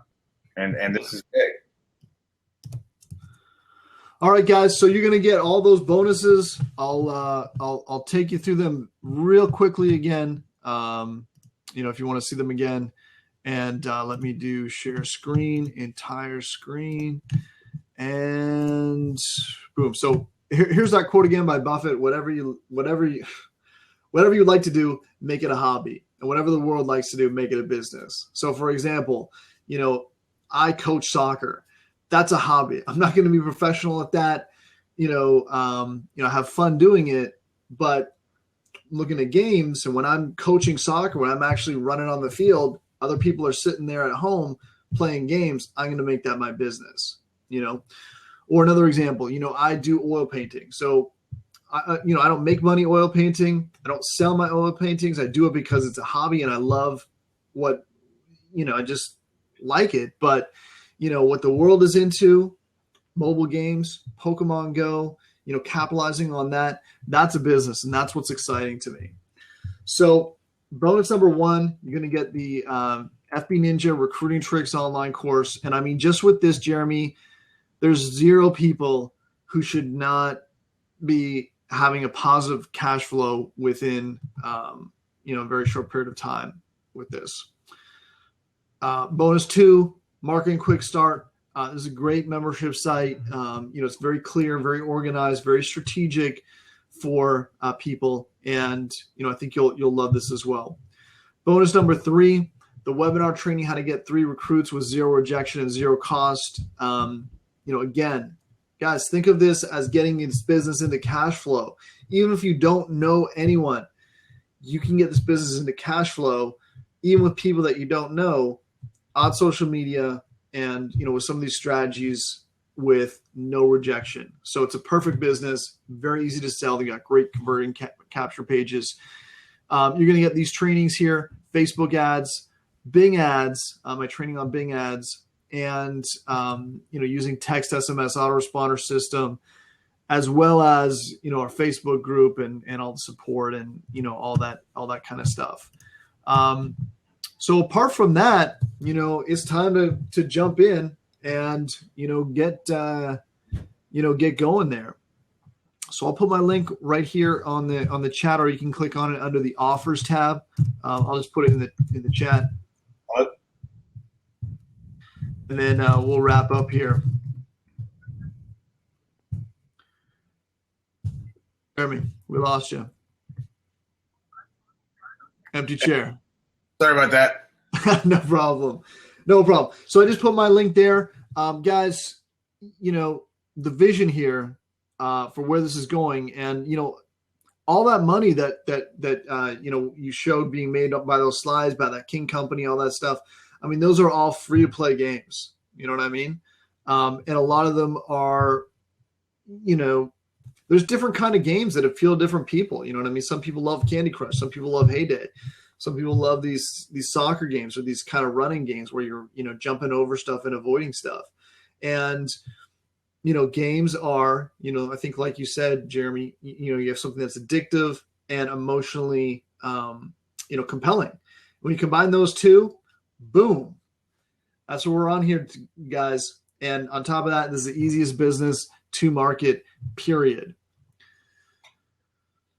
And this is big. All right, guys. So you're gonna get all those bonuses. I'll take you through them real quickly again. If you want to see them again, and let me do share screen, entire screen, and boom. So here's that quote again by Buffett: whatever you like to do, make it a hobby, and whatever the world likes to do, make it a business. So for example, I coach soccer. That's a hobby. I'm not going to be professional at that. Have fun doing it, but looking at games, and when I'm coaching soccer, when I'm actually running on the field, other people are sitting there at home playing games. I'm going to make that my business, Or another example, I do oil painting. So, I don't make money oil painting. I don't sell my oil paintings. I do it because it's a hobby and I love what, I just like it. But, what the world is into, mobile games, Pokemon Go, capitalizing on that, that's a business, and that's what's exciting to me. So bonus number 1, you're going to get the FB Ninja Recruiting Tricks online course. And just with this, Jeremy, there's 0 people who should not be having a positive cash flow within, a very short period of time with this. Bonus 2, Marketing Quick Start. This is a great membership site. It's very clear, very organized, very strategic for people. And, I think you'll love this as well. Bonus number 3, the webinar training, how to get 3 recruits with 0 rejection and 0 cost. Again, guys, think of this as getting this business into cash flow. Even if you don't know anyone, you can get this business into cash flow, even with people that you don't know, on social media, and with some of these strategies with no rejection. So it's a perfect business, very easy to sell. They got great converting capture pages. You're going to get these trainings here, Facebook ads, Bing ads, my training on Bing ads, and using text SMS autoresponder system, as well as our Facebook group and all the support and all that kind of stuff. So apart from that, it's time to jump in and get going there. So I'll put my link right here on the chat, or you can click on it under the offers tab. I'll just put it in the chat, and then we'll wrap up here. Jeremy, we lost you. Empty chair. Sorry about that. No problem. So I just put my link there. Guys, the vision here for where this is going, and all that money that you showed being made up by those slides, by that King Company, all that stuff. I mean, those are all free to play games. You know what I mean? And a lot of them are, there's different kind of games that appeal to different people. You know what I mean? Some people love Candy Crush. Some people love Heyday. Some people love these soccer games or these kind of running games where you're, jumping over stuff and avoiding stuff. And, games are, I think like you said, Jeremy, you have something that's addictive and emotionally, compelling. When you combine those two, boom, that's what we're on here, guys. And on top of that, this is the easiest business to market, period.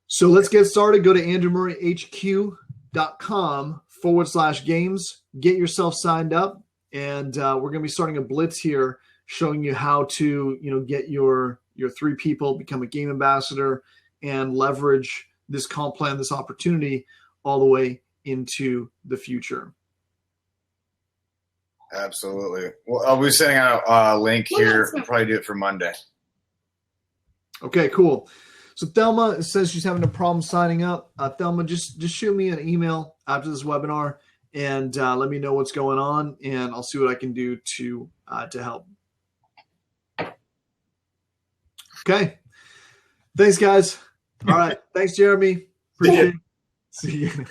So let's get started. Go to andrewmurrayhq.com/games. Get yourself signed up. And we're going to be starting a blitz here showing you how to, get your 3 people, become a game ambassador, and leverage this comp plan, this opportunity all the way into the future. Absolutely. Well, I'll be sending out a link here. We'll probably do it for Monday. Okay, cool. So Thelma says she's having a problem signing up. Thelma, just shoot me an email after this webinar and let me know what's going on, and I'll see what I can do to help. Okay. Thanks, guys. All right. Thanks, Jeremy. Appreciate it. See you. See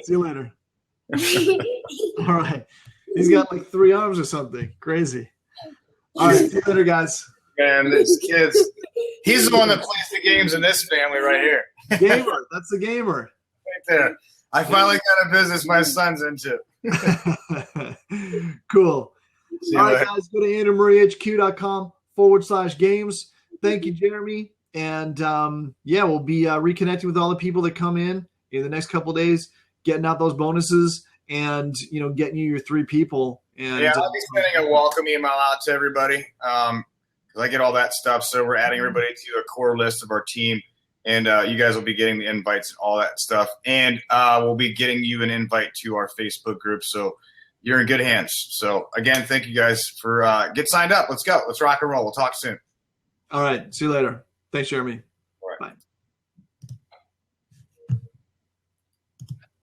you later. All right. He's got like 3 arms or something. Crazy. All right. See you later, guys. Man, this kid's he's the one that plays the games in this family right here. Gamer. That's the gamer. Right there. I finally got a business my son's into. Cool. All right, guys. Go to andrewmurrayhq.com/games. Thank you, Jeremy. And we'll be reconnecting with all the people that come in the next couple of days, getting out those bonuses and, getting you your 3 people. And I'll be sending a welcome email out to everybody because I get all that stuff. So we're adding everybody to a core list of our team. And you guys will be getting the invites and all that stuff. And we'll be getting you an invite to our Facebook group. So you're in good hands. So, again, thank you guys for get signed up. Let's go. Let's rock and roll. We'll talk soon. All right. See you later. Thanks, Jeremy. All right. Bye.